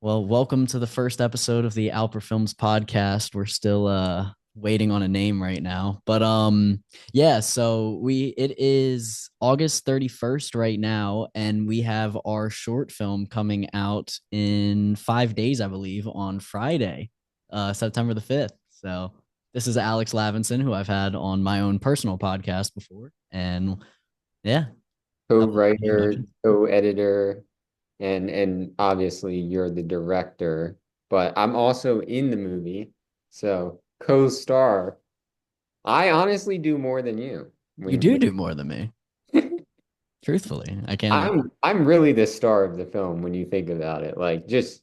Well, welcome to the first episode of the Alper Films podcast. We're still waiting on a name right now. But yeah, so we it is August 31st right now, and we have our short film coming out in 5 days, I believe, on Friday, September the 5th. So this is Alex Lavinson, who I've had on my own personal podcast before. And yeah, any Co-writer, introductions? co-editor, and obviously you're the director, but I'm also in the movie, so co-star. I honestly do more than you. You When, do when do more than me. Truthfully, I can't. I'm really the star of the film when you think about it. Like just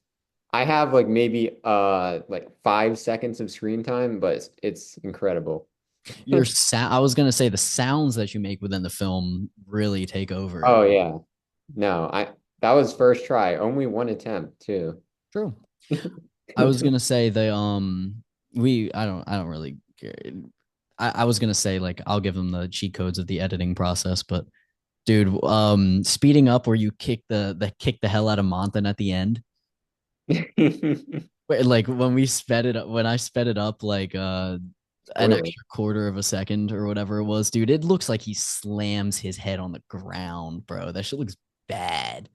I have like maybe like 5 seconds of screen time, but it's incredible. Your sound, I was gonna say the sounds that you make within the film really take over. Oh yeah. No, I that was first try, only one attempt too. True. I was gonna say we I don't really care. I was gonna say like I'll give them the cheat codes of the editing process, but dude, speeding up where you kick the hell out of Monthan at the end. Like when we sped it up, when I sped it up like an Spoiler. extra quarter of a second or whatever it was, dude, it looks like he slams his head on the ground, bro. That shit looks bad.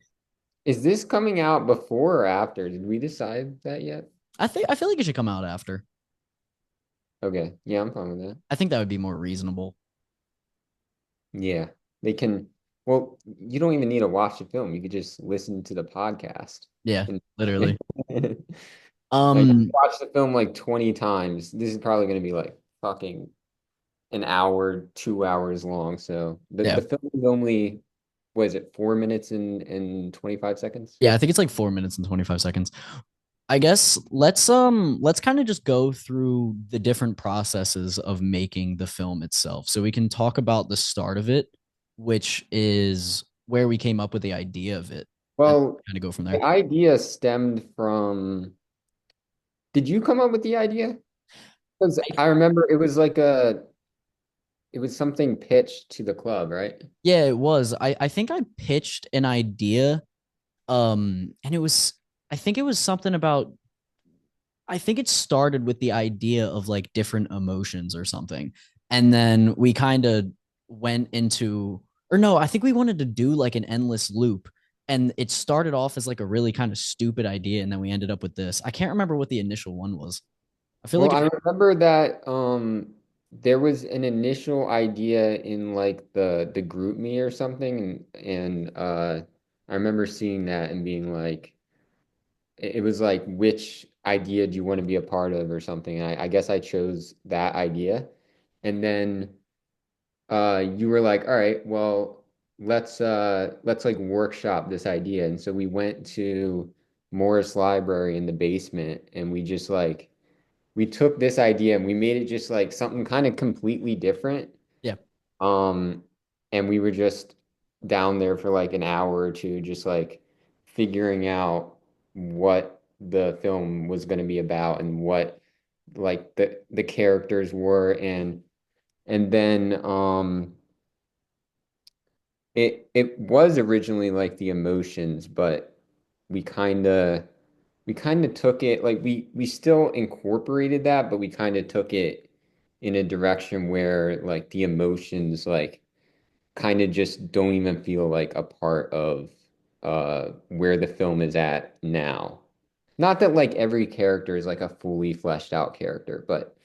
Is this coming out before or after? Did we decide that yet? I feel like it should come out after. Okay. Yeah, I'm fine with that. I think that would be more reasonable. Yeah. They can, well, you don't even need to watch the film. You could just listen to the podcast. Yeah, And literally. like Um, watch the film like 20 times. This is probably going to be like fucking an hour, 2 hours long. So the yeah. film is only, what is it, 4 minutes and 25 seconds? Yeah, I think it's like 4 minutes and 25 seconds. I guess let's kind of just go through the different processes of making the film itself. So we can talk about the start of it, which is where we came up with the idea of it, and Well, kind of go from the there. idea stemmed from, did you come up with the idea? Because I remember it was like it was something pitched to the club, right? Yeah, it was. I think I pitched an idea, and it was I think it was something about I think it started with the idea of like different emotions or something. And then we kind of went into, or no, I think we wanted to do like an endless loop. And it started off as like a really kind of stupid idea. And then we ended up with this. I can't remember what the initial one was. I feel Well, like I if, remember that there was an initial idea in like the group me or something and I remember seeing that and being like it was like which idea do you want to be a part of or something. And I guess I chose that idea. And then you were like, all right, well, let's like workshop this idea. And so we went to Morris Library in the basement and we just like we took this idea and we made it just like something kind of completely different. yeah, Um, and we were just down there for like an hour or two, just like figuring out what the film was going to be about and what like the characters were and then it was originally like the emotions, but we kind of we kind of took it like we still incorporated that, but we kind of took it in a direction where like the emotions like kind of just don't even feel like a part of where the film is at now. Not that like every character is like a fully fleshed out character, but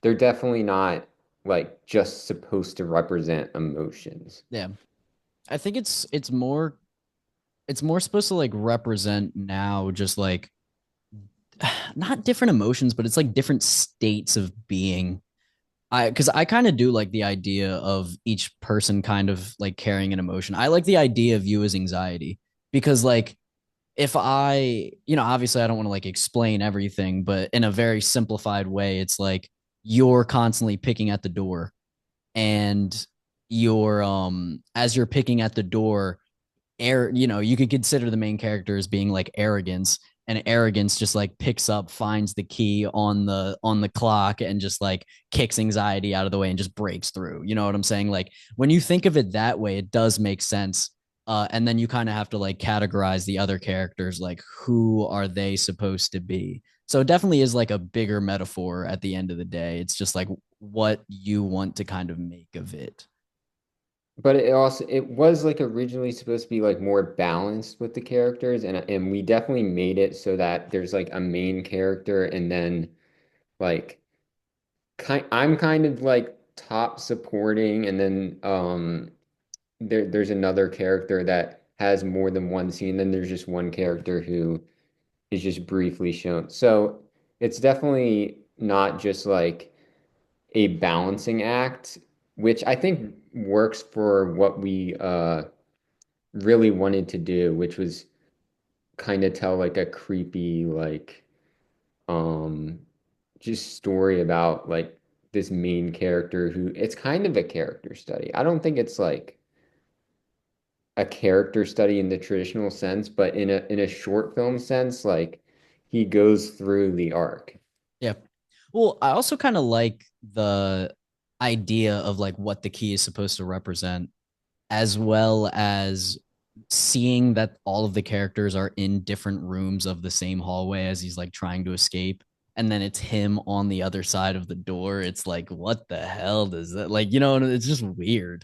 they're definitely not like just supposed to represent emotions. yeah. I think it's more supposed to like represent now just like not different emotions, but it's like different states of being. Because I kind of do like the idea of each person kind of like carrying an emotion. I like the idea of you as anxiety because like if obviously I don't want to like explain everything, but in a very simplified way, it's like you're constantly picking at the door and you're as you're picking at the door, you could consider the main character as being like arrogance, and arrogance just like picks up, finds the key on the clock and just like kicks anxiety out of the way and just breaks through. You know what I'm saying? Like when you think of it that way, it does make sense. And then you kind of have to like categorize the other characters, like who are they supposed to be. So it definitely is like a bigger metaphor at the end of the day. It's just like what you want to kind of make of it. But it was like originally supposed to be like more balanced with the characters, and we definitely made it so that there's like a main character and then like I'm kind of like top supporting, and then there's another character that has more than one scene, then there's just one character who is just briefly shown. So it's definitely not just like a balancing act, which I think works for what we really wanted to do, which was kind of tell like a creepy like um just story about like this main character who it's kind of a character study. I don't think it's like a character study in the traditional sense, but in a short film sense, like he goes through the arc. Yeah. Well, I also kind of like the idea of like what the key is supposed to represent, as well as seeing that all of the characters are in different rooms of the same hallway as he's like trying to escape. And then it's him on the other side of the door. It's like, what the hell does that like, it's just weird.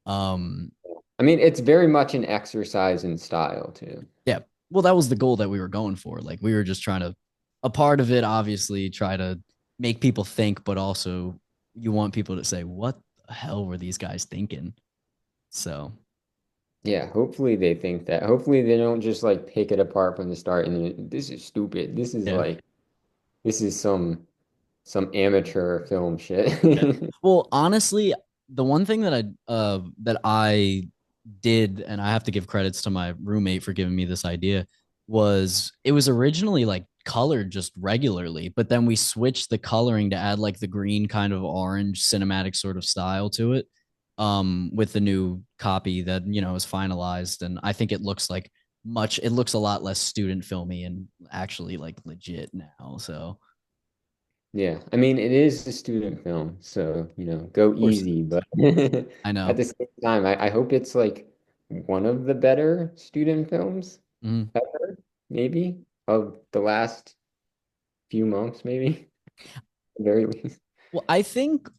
Um, I mean, it's very much an exercise in style too. yeah. Well, that was the goal that we were going for. Like we were just trying to a part of it, obviously, try to make people think, but also you want people to say, what the hell were these guys thinking? So Yeah, hopefully they think that. Hopefully they don't just like pick it apart from the start and this is stupid. This is yeah. like this is some amateur film Yeah. shit. Well, honestly, the one thing that I did, and I have to give credits to my roommate for giving me this idea, was it was originally like colored just regularly, but then we switched the coloring to add like the green kind of orange cinematic sort of style to it. With the new copy that is finalized, and I think it looks a lot less student filmy and actually like legit now. So Yeah, I mean it is a student film, so go of course it easy, is. but I at know. the same time, I hope it's like one of the better student films Mhm. ever, maybe of the last few months, maybe at the very least. Well, I think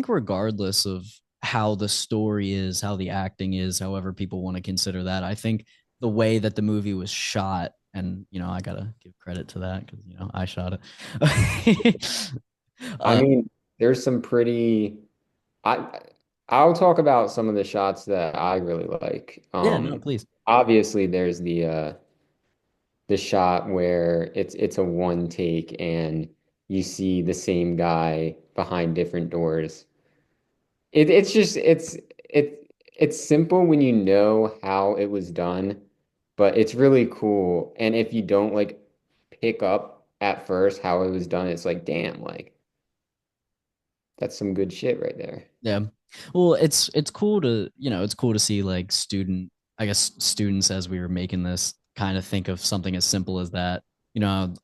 regardless of how the story is, how the acting is, however people want to consider that, I think the way that the movie was shot, and I gotta give credit to that because I shot it. I uh, mean, there's some pretty. I I'll talk about some of the shots that I really like. yeah, no, please. Obviously, there's the shot where it's a one take and you see the same guy behind different doors. It's just it's simple when you know how it was done, but it's really cool. And if you don't like pick up at first how it was done, it's like, damn, like that's some good shit right there. Yeah. Well, it's cool to, it's cool to see like I guess students as we were making this kind of think of something as simple as that,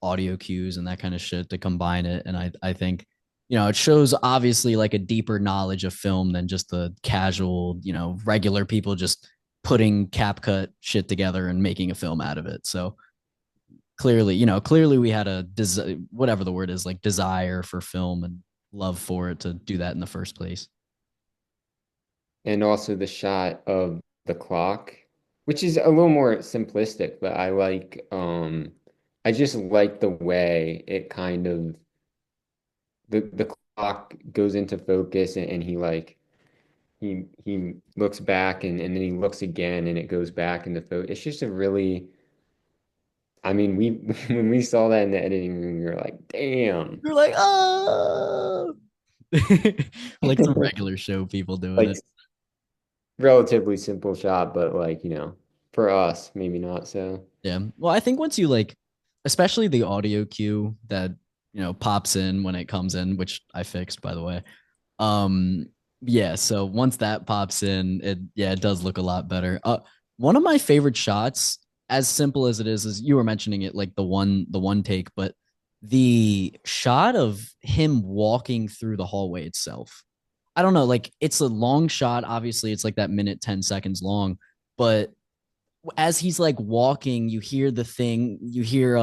audio cues and that kind of shit to combine it. And I think, it shows obviously like a deeper knowledge of film than just the casual, regular people just putting CapCut shit together and making a film out of it. So clearly we had whatever the word is, like desire for film and love for it to do that in the first place. And also the shot of the clock, which is a little more simplistic, but I just like the way it kind of the clock goes into focus and he like he looks back and then he looks again and it goes back into focus. It's just a really I mean we when we saw that in the editing room, we were like, damn. You're like, oh, like some regular show people doing Like it. relatively simple shot, but like, for us, maybe not so. Yeah. Well, I think once you like, especially the audio cue that, pops in when it comes in, which I fixed, by the way. Um, yeah. So once that pops in, it does look a lot better. One of my favorite shots, as simple as it is you were mentioning it, like the one take, but the shot of him walking through the hallway itself. I don't know, like it's a long shot. Obviously, it's like that minute, 10 seconds long, But as he's like walking, you hear the thing, you hear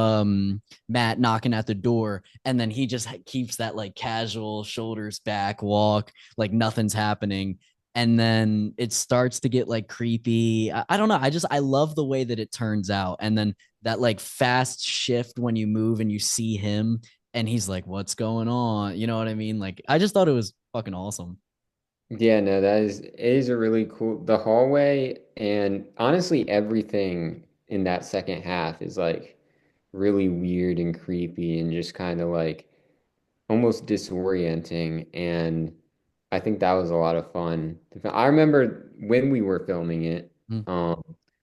Matt knocking at the door, and then he just keeps that like casual shoulders back walk, like nothing's happening. And then it starts to get like creepy. I don't know. I love the way that it turns out. And then that like fast shift when you move and you see him and he's like, what's going on? You know what I mean? Like, I just thought it was fucking awesome. Yeah, no, that is it is a really cool the hallway and honestly everything in that second half is like really weird and creepy and just kind of like almost disorienting and I think that was a lot of fun. I remember when we were filming it, Mm. um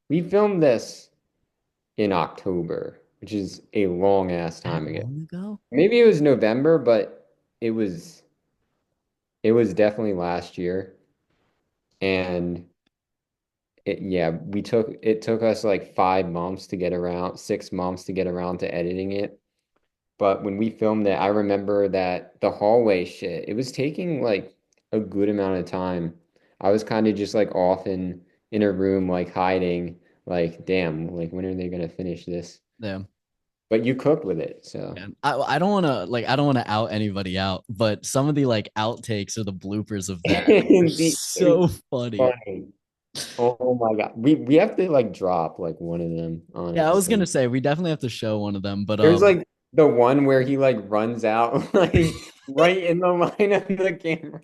we filmed this in October, which is a long ass That time ago. long ago? Maybe it was November, but it was it was definitely last year. And yeah, it took us like 5 months to get around, 6 months to get around to editing it. But when we filmed it, I remember that the hallway shit, it was taking like a good amount of time. I was kind of just like off in a room, like hiding, like, damn, like when are they gonna finish this? Yeah. But you cooked with it, so Man, I don't want to like I don't want to out anybody out, but some of the like outtakes or the bloopers of that are it's so funny. funny. Oh my God. We have to like drop like one of them, Yeah, I was gonna honestly. say we definitely have to show one of them, but There's like the one where he like runs out like right in the line of the camera.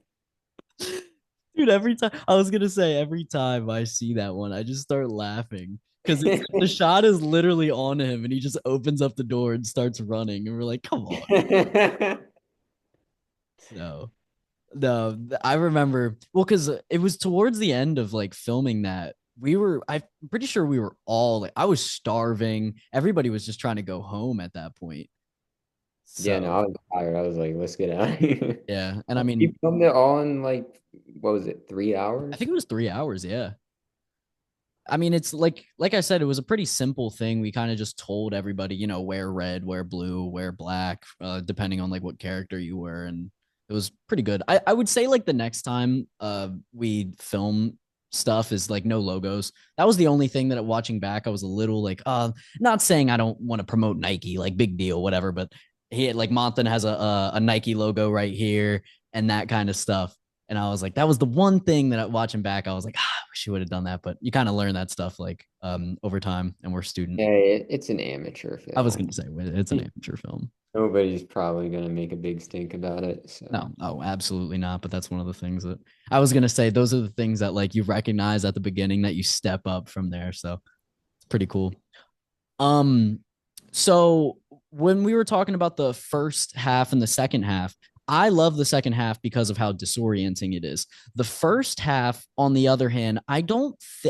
dude, every time I was gonna say every time I see that one, I just start laughing because it's the shot is literally on him and he just opens up the door and starts running, and we're like, come on. So no, I remember well because it was towards the end of like filming that I'm pretty sure we were all like I was starving. Everybody was just trying to go home at that point. Yeah, no, So I was tired. I was like, let's get out of here. yeah, and I mean, We filmed it all in like, what was it, three I think hours? it was 3 hours. Yeah, I mean, it's like I said, it was a pretty simple thing. We kind of just told everybody, wear red, wear blue, wear black, depending on like what character you were, and it was pretty good. I would say like the next time we film stuff is like no logos. That was the only thing that watching back I was a little like not saying I don't want to promote Nike, like big deal, whatever, but he like Montan has a Nike logo right here and that kind of stuff. And I was like, that was the one thing that watching back, I was like, I wish you would have done that. But you kind of learn that stuff like over time, and we're student. Yeah, it's an amateur I was film. gonna say it's an amateur film. Nobody's probably gonna make a big stink about it. So No, oh, absolutely not. But that's one of the things that I was gonna say. Those are the things that like you recognize at the beginning that you step up from there. So it's pretty cool. Um, so when we were talking about the first half and the second half, I love the second half because of how disorienting it is. The first half, on the other hand, I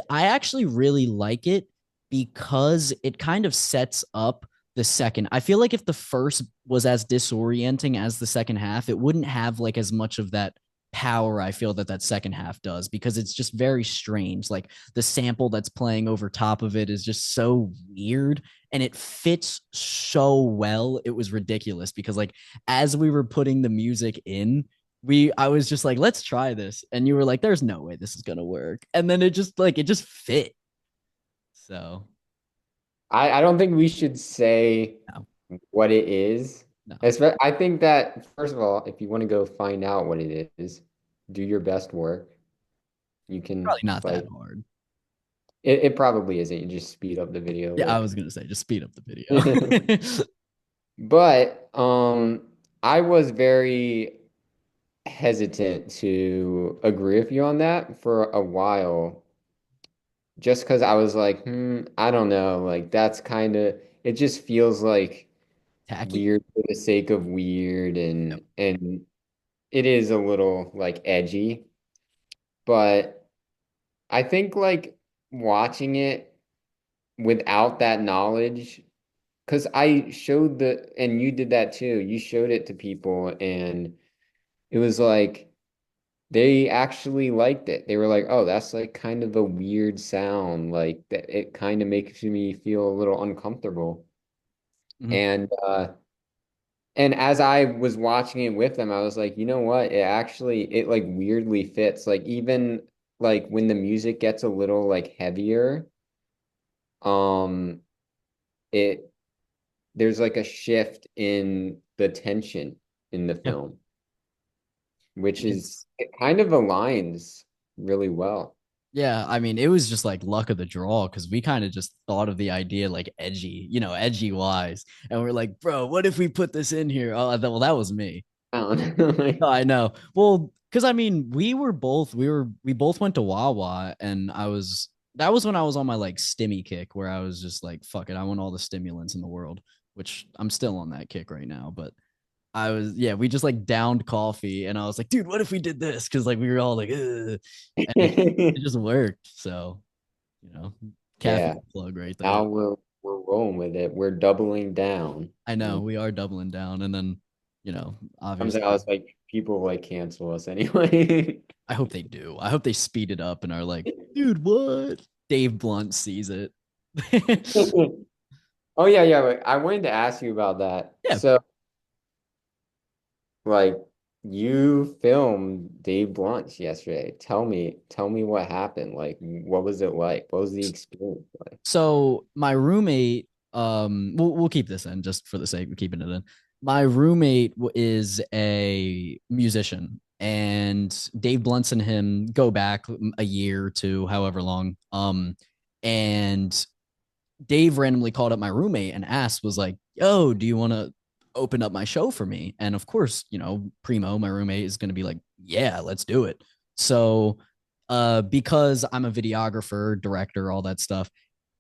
actually really like it because it kind of sets up the second. I feel like if the first was as disorienting as the second half, it wouldn't have like as much of that power I feel that second half does because it's just very strange. Like the sample that's playing over top of it is just so weird and it fits so well. It was ridiculous because like as we were putting the music in, I was just like, let's try this. And you were like, there's no way this is gonna work. And then it just fit. So I don't think we should say no, what it is. no, I think that first of all, if you want to go find out what it is, do your best work. You can probably not that like hard. it probably isn't. You just speed up the video Yeah, I like. was gonna say just speed up the video. But I was very hesitant to agree with you on that for a while, just because I was like, I don't know, like that's kind of it just feels like Tacky. weird for the sake of weird Yep. and it is a little like edgy, but I think like watching it without that knowledge, because I showed and you did that too. You showed it to people, and it was like they actually liked it. They were like, "Oh, that's like kind of a weird sound. Like that, it kind of makes me feel a little uncomfortable." Mhm. And as I was watching it with them, I was like, you know what? It like weirdly fits. Like even like when the music gets a little like heavier, um, it there's like a shift in the tension in the Yeah. film, which is It's it kind of aligns really well. Yeah, I mean, it was just like luck of the draw because we kind of just thought of the idea like edgy, edgy wise. And we're like, bro, what if we put this in here? Oh, well, that was me. Like, No, I know. Well, because I mean, we both went to Wawa, and that was when I was on my like stimmy kick where I was just like, fuck it, I want all the stimulants in the world, which I'm still on that kick right now. But yeah, we just like downed coffee, and I was like, dude, what if we did this? Because like we were all like, ugh, and it just worked. So, you know, yeah. caffeine plug right there. Now we're rolling with it. We're doubling down. I know we are doubling down, and then, Comes obviously, out it's like people like cancel us anyway. I hope they do. I hope they speed it up and are like, dude, what? Dave Blunt sees it. Oh yeah, yeah. Like, I wanted to ask you about that. Yeah. So, like, you filmed Dave Blunt's yesterday. Tell me what happened. Like, what was it like? What was the experience like? So my roommate, we'll keep this in just for the sake of keeping it in. My roommate is a musician, and Dave Blunt and him go back a year to however long. And Dave randomly called up my roommate and asked, was like, yo, do you want to open up my show for me? And of course, Primo, my roommate, is going to be like, yeah, let's do it. So, because I'm a videographer, director, all that stuff,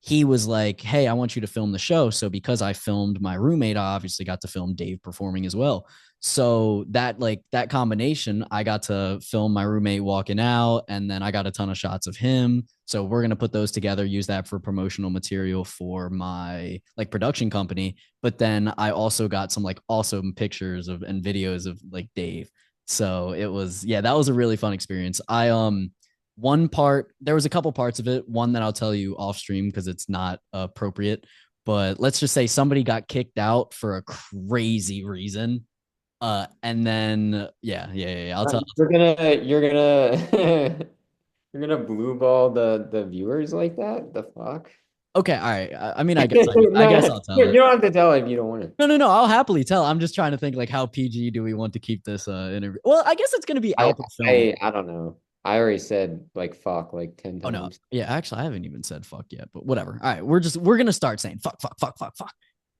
he was like, hey, I want you to film the show. So, because I filmed my roommate, I obviously got to film Dave performing as well. So that combination, I got to film my roommate walking out, and then I got a ton of shots of him. So we're gonna put those together, use that for promotional material for my like production company. But then I also got some like awesome pictures of and videos of like Dave. So it was, yeah, that was a really fun experience. One part, there was a couple parts of it. One that I'll tell you off stream because it's not appropriate. But let's just say somebody got kicked out for a crazy reason, and then yeah. I'll tell. You're gonna you're gonna blue ball the viewers like that? The fuck? Okay, all right. I mean, I guess No, I'll tell you it. don't have to tell if you don't want to. No. I'll happily tell. I'm just trying to think like how PG do we want to keep this interview? Well, I guess it's gonna be I Alper film. I don't know. I already said like fuck like 10 Oh no, times. yeah. Actually, I haven't even said fuck yet. But whatever. All right, we're gonna start saying fuck.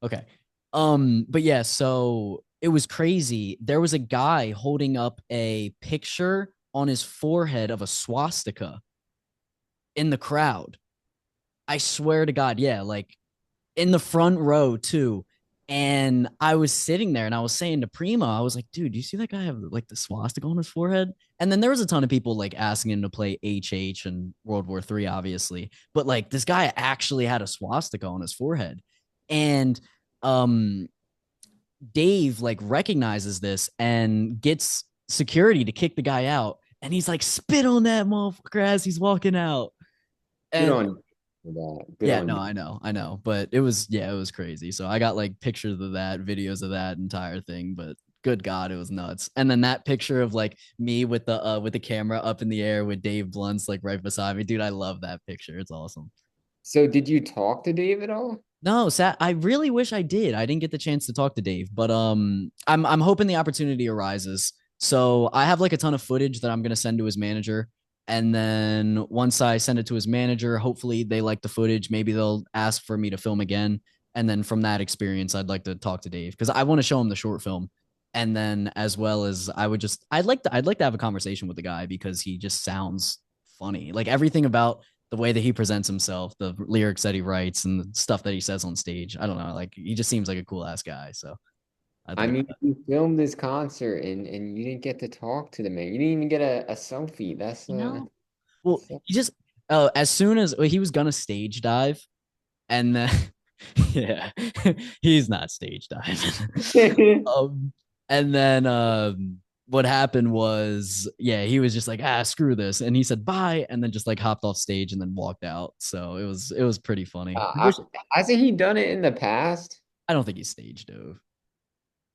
Okay. But yeah. So it was crazy. There was a guy holding up a picture on his forehead of a swastika in the crowd. I swear to God, yeah, like in the front row too. And I was sitting there and I was saying to Prima, I was like, dude, do you see that guy have like the swastika on his forehead? And then there was a ton of people like asking him to play HH and World War III, obviously. But like this guy actually had a swastika on his forehead. And um Dave like recognizes this and gets security to kick the guy out. And he's like, spit on that motherfucker as he's walking out. Good And on you for that. Good yeah, on no, you. I know, but it was, yeah, it was crazy. So I got like pictures of that, videos of that entire thing, but good God, it was nuts. And then that picture of like me with the camera up in the air with Dave Blunt's like right beside me, dude, I love that picture. It's awesome. So did you talk to Dave at all? No, I really wish I did. I didn't get the chance to talk to Dave, but I'm hoping the opportunity arises. So I have like a ton of footage that I'm gonna send to his manager, and then once I send it to his manager, hopefully they like the footage. Maybe they'll ask for me to film again, and then from that experience, I'd like to talk to Dave because I want to show him the short film, and then as well as I'd like to have a conversation with the guy because he just sounds funny. Like everything about the way that he presents himself, the lyrics that he writes, and the stuff that he says on stage. I don't know. Like he just seems like a cool ass guy. So I'd I like mean, that. you filmed this concert and you didn't get to talk to the man. You didn't even get a selfie. You know? Well, That's he just as soon as he was gonna stage dive, and then yeah, he's not stage diving. um, and then what happened was, yeah, he was just like, screw this, and he said bye, and then just like hopped off stage and then walked out. So it was pretty funny. I wish hasn't he done it in the past? I don't think he's stage dove.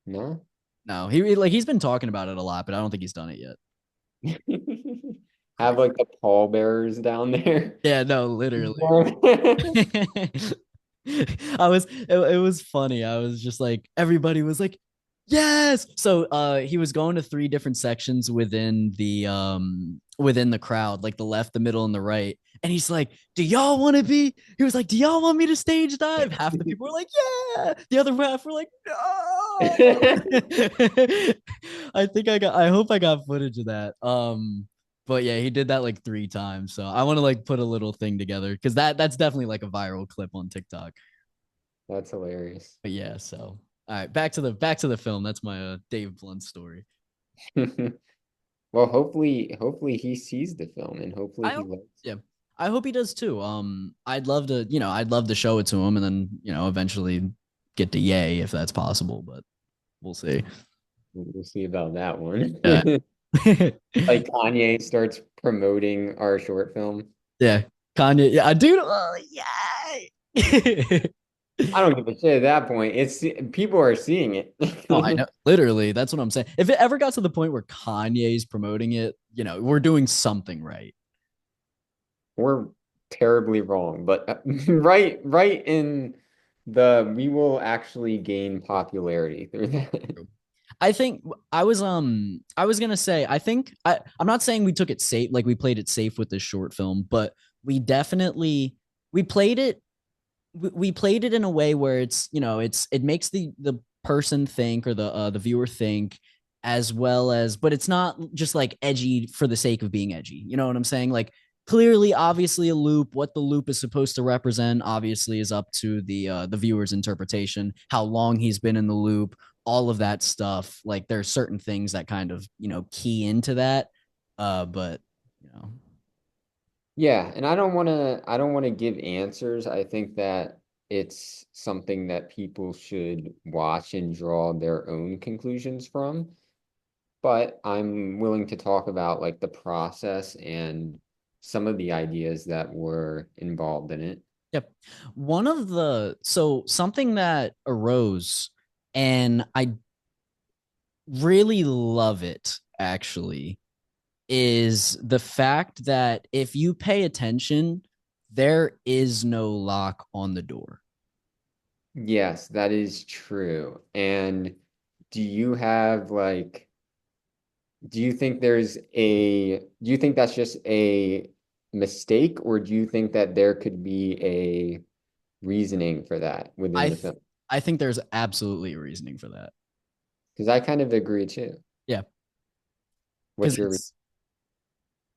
No. No, he like he's been talking about it a lot, but I don't think he's done it yet. Have like the pallbearers down there. Yeah, no, literally. It was funny. I was just like everybody was like, yes. So he was going to three different sections within the crowd, like the left, the middle, and the right. And he's like, do y'all want to be? He was like, do y'all want me to stage dive? Half the people were like, yeah. The other half were like, no. I hope I got footage of that. But yeah, he did that like three times. So I want to like put a little thing together because that's definitely like a viral clip on TikTok. That's hilarious. But yeah, so all right, back to the film. That's my Dave Blunt story. Well, hopefully he sees the film and hopefully I he hope, likes yeah, I hope he does too. I'd love to show it to him and then eventually get to yay if that's possible, but we'll see. it. We'll see about that one. Yeah, Like Kanye starts promoting our short film. yeah, Kanye, yeah, dude, yeah. I don't give a shit at that point. People are seeing No, I it. know. Literally, that's what I'm saying. If it ever got to the point where Kanye's promoting it, we're doing something right. We're terribly wrong, but right in the we will actually gain popularity through that. I think I was gonna say I'm not saying we took it safe like we played it safe with this short film, but we definitely we played it we played it in a way where it makes the person think or the viewer think as well as but it's not just like edgy for the sake of being edgy. You know what I'm saying? Like clearly obviously a loop, what the loop is supposed to represent obviously is up to the viewer's interpretation, how long he's been in the loop, all of that stuff. Like there are certain things that kind of key into that, but you know Yeah, and I don't want to give answers. I think that it's something that people should watch and draw their own conclusions from. But I'm willing to talk about like the process and some of the ideas that were involved in it. Yep. Something that arose, and I really love it actually, is the fact that if you pay attention, there is no lock on the door. Yes, that is true. And do you have like, do you think that's just a mistake, or do you think that there could be a reasoning for that within I the th- film? I think there's absolutely a reasoning for that. Because I kind of agree too. Yeah, What's because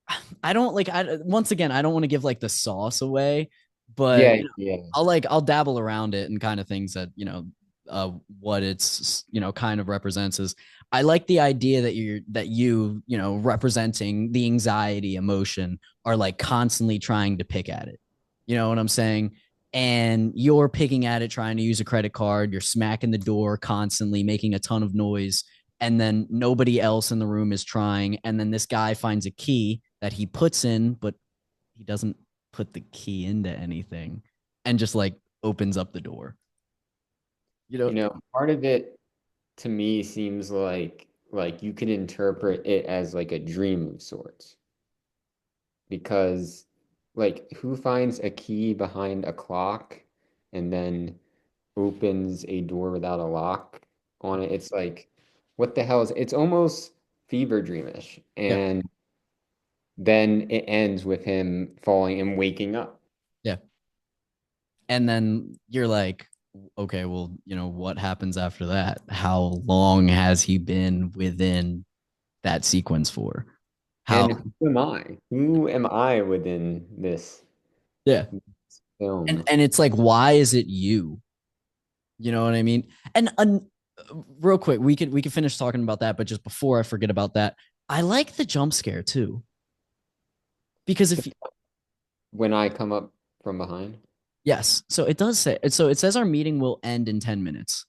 your, I don't like I once again I don't want to give like the sauce away, but yeah, yeah. I'll dabble around it and kind of things that what it's kind of represents is I like the idea that you representing the anxiety emotion are like constantly trying to pick at it. You know what I'm saying? And you're picking at it, trying to use a credit card. You're smacking the door constantly, making a ton of noise. And then nobody else in the room is trying. And then this guy finds a key that he puts in, but he doesn't put the key into anything and just like opens up the door. You know, Part of it to me seems like you can interpret it as like a dream of sorts because like who finds a key behind a clock and then opens a door without a lock on it? It's like what the hell is it's almost fever dreamish, yeah, and then it ends with him falling and waking up. yeah. And then you're like, okay, well, what happens after that? How long has he been within that sequence for? How, And who am I within this yeah. And film? and it's like, why is it you? You know what I mean? And real quick, we could finish talking about that, but just before I forget about that, I like the jump scare too. Because if When I come up from behind. yes, so it does say so it says our meeting will end in 10 minutes.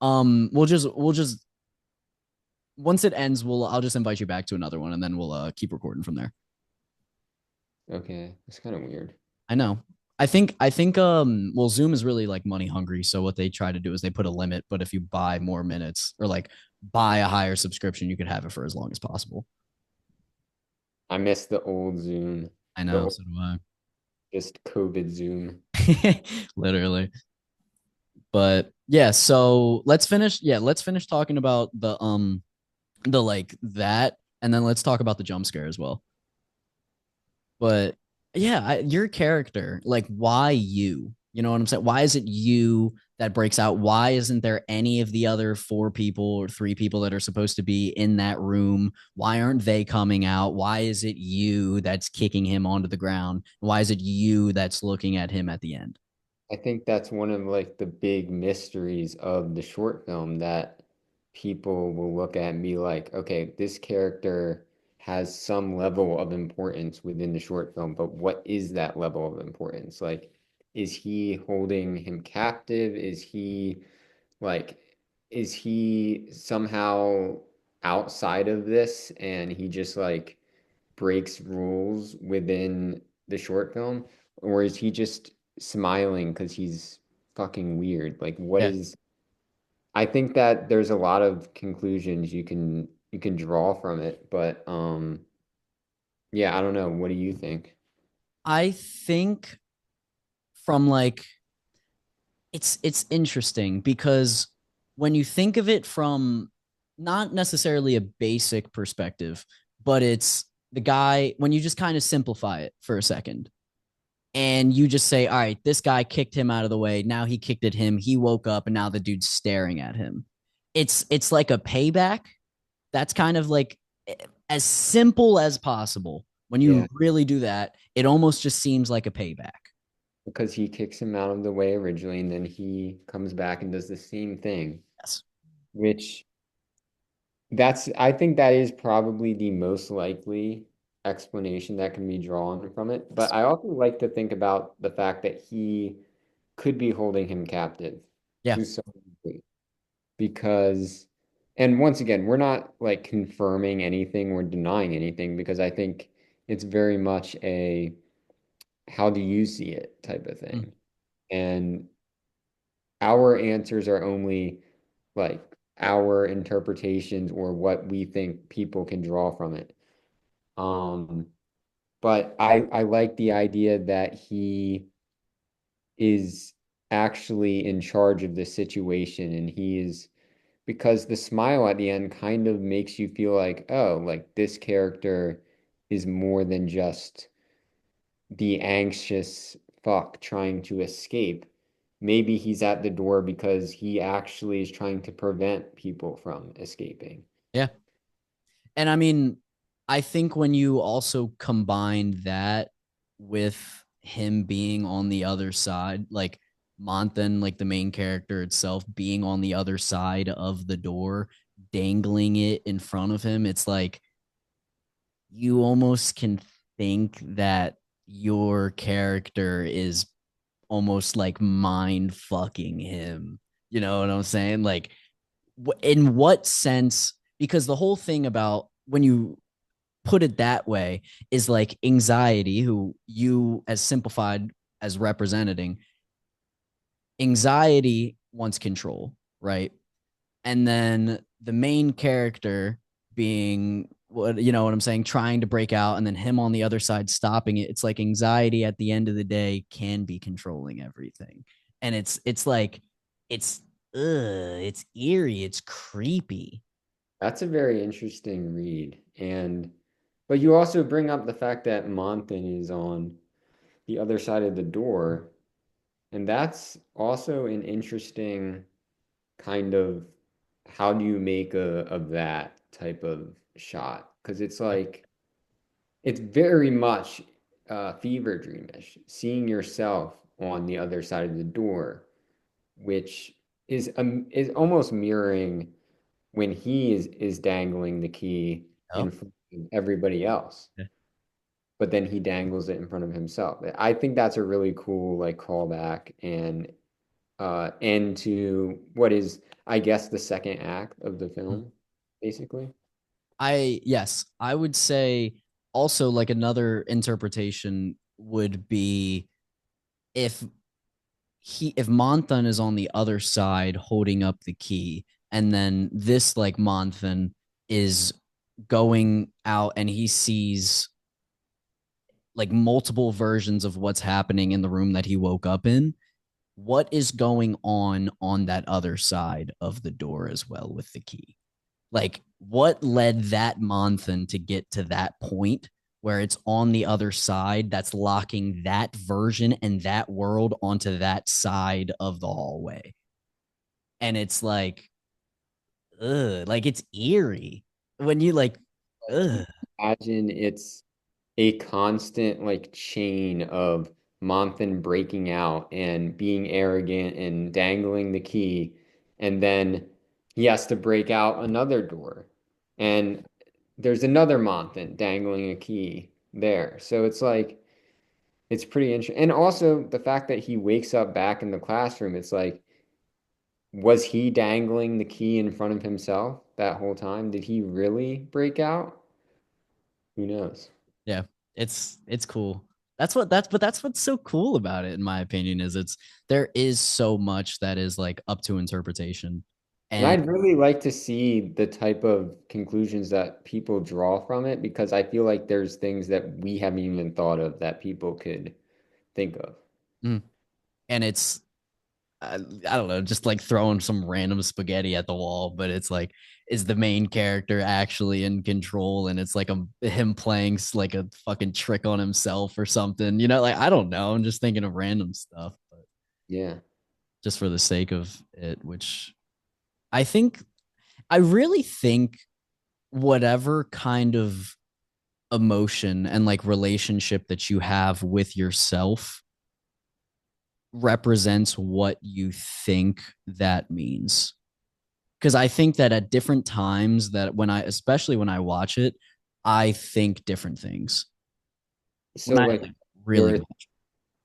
We'll just once it ends, I'll just invite you back to another one and then we'll keep recording from there. Okay, it's kind of weird. I know. I think Zoom is really like money hungry, so what they try to do is they put a limit, but if you buy more minutes or like buy a higher subscription, you could have it for as long as possible. I miss the old Zoom, I the know, old, so do just COVID Zoom. I. Literally. But yeah, so let's finish talking about the like that, and then let's talk about the jump scare as well. But yeah, your character, like, why you? You know what I'm saying? Why is it you that breaks out? Why isn't there any of the other four people or three people that are supposed to be in that room? Why aren't they coming out? Why is it you that's kicking him onto the ground? Why is it you that's looking at him at the end? I think that's one of like the big mysteries of the short film that people will look at and be like, okay, this character has some level of importance within the short film, but what is that level of importance? Like, is he holding him captive? Like, is he somehow outside of this and he just like breaks rules within the short film? Or is he just smiling because he's fucking weird? Like, what Yeah. is, I think that there's a lot of conclusions you can draw from it, but yeah, I don't know. What do you think? I think from like it's interesting because when you think of it from not necessarily a basic perspective, but it's the guy when you just kind of simplify it for a second and you just say, all right, this guy kicked him out of the way. Now he kicked at him. He woke up and now the dude's staring at him. It's like a payback. That's kind of like as simple as possible. When you Yeah, really do that, it almost just seems like a payback. because he kicks him out of the way originally, and then he comes back and does the same thing, Yes. which I think that is probably the most likely explanation that can be drawn from it. But Yes. I also like to think about the fact that he could be holding him captive Yeah. to some degree. Because, and once again, we're not like confirming anything or denying anything because I think it's very much a how do you see it type of Mm. thing. And our answers are only like our interpretations or what we think people can draw from it. Um, but I like the idea that he is actually in charge of the situation and he is because the smile at the end kind of makes you feel like, oh, like this character is more than just the anxious fuck trying to escape. Maybe he's at the door because he actually is trying to prevent people from escaping. Yeah. And I mean, I think when you also combine that with him being on the other side, like Monthan, like the main character itself, being on the other side of the door, dangling it in front of him, it's like you almost can think that your character is almost like mind fucking him. You know what I'm saying? Like, in what sense? Because the whole thing about when you put it that way is like anxiety, who you as simplified as representing, anxiety wants control, right? And then the main character being what you know what I'm saying, trying to break out, and then him on the other side stopping it. It's like anxiety at the end of the day can be controlling everything. And it's like it's it's eerie, it's creepy. That's a very interesting read. And but you also bring up the fact that Monthan is on the other side of the door, and that's also an interesting kind of how do you make of that type of shot? Because it's Yeah. like it's very much fever dreamish, seeing yourself on the other side of the door, which is almost mirroring when he is dangling the key Oh, in front of everybody else, yeah. but then he dangles it in front of himself. I think that's a really cool like callback and end to what is, I guess, the second act of the film, basically. Yes, I would say also like another interpretation would be if if Monthan is on the other side holding up the key, and then this like Monthan is going out and he sees. like multiple versions of what's happening in the room that he woke up in, what is going on that other side of the door as well with the key? Like, what led that Monthan to get to that point where it's on the other side that's locking that version and that world onto that side of the hallway? And it's like, ugh, like it's eerie when you like, ugh. Imagine it's a constant like chain of Monthan breaking out and being arrogant and dangling the key, and then he has to break out another door, and there's another Monthan dangling a key there. So it's like it's pretty interesting. And also the fact that he wakes up back in the classroom, it's like, was he dangling the key in front of himself that whole time? Did he really break out? Who knows? Yeah, it's cool. That's what's so cool about it, in my opinion, is it's there is so much that is like up to interpretation. And And I'd really like to see the type of conclusions that people draw from it because I feel like there's things that we haven't even thought of that people could think of. mm, and it's I don't know, just like throwing some random spaghetti at the wall, but it's like, is the main character actually in control? And it's like him playing like a fucking trick on himself or something, you know? Like, I don't know. I'm just thinking of random stuff, but Yeah. just for the sake of it, which I think, I really think whatever kind of emotion and like relationship that you have with yourself represents what you think that means. Because I think that at different times that when I, especially when I watch it, I think different things when So I like like really your watch.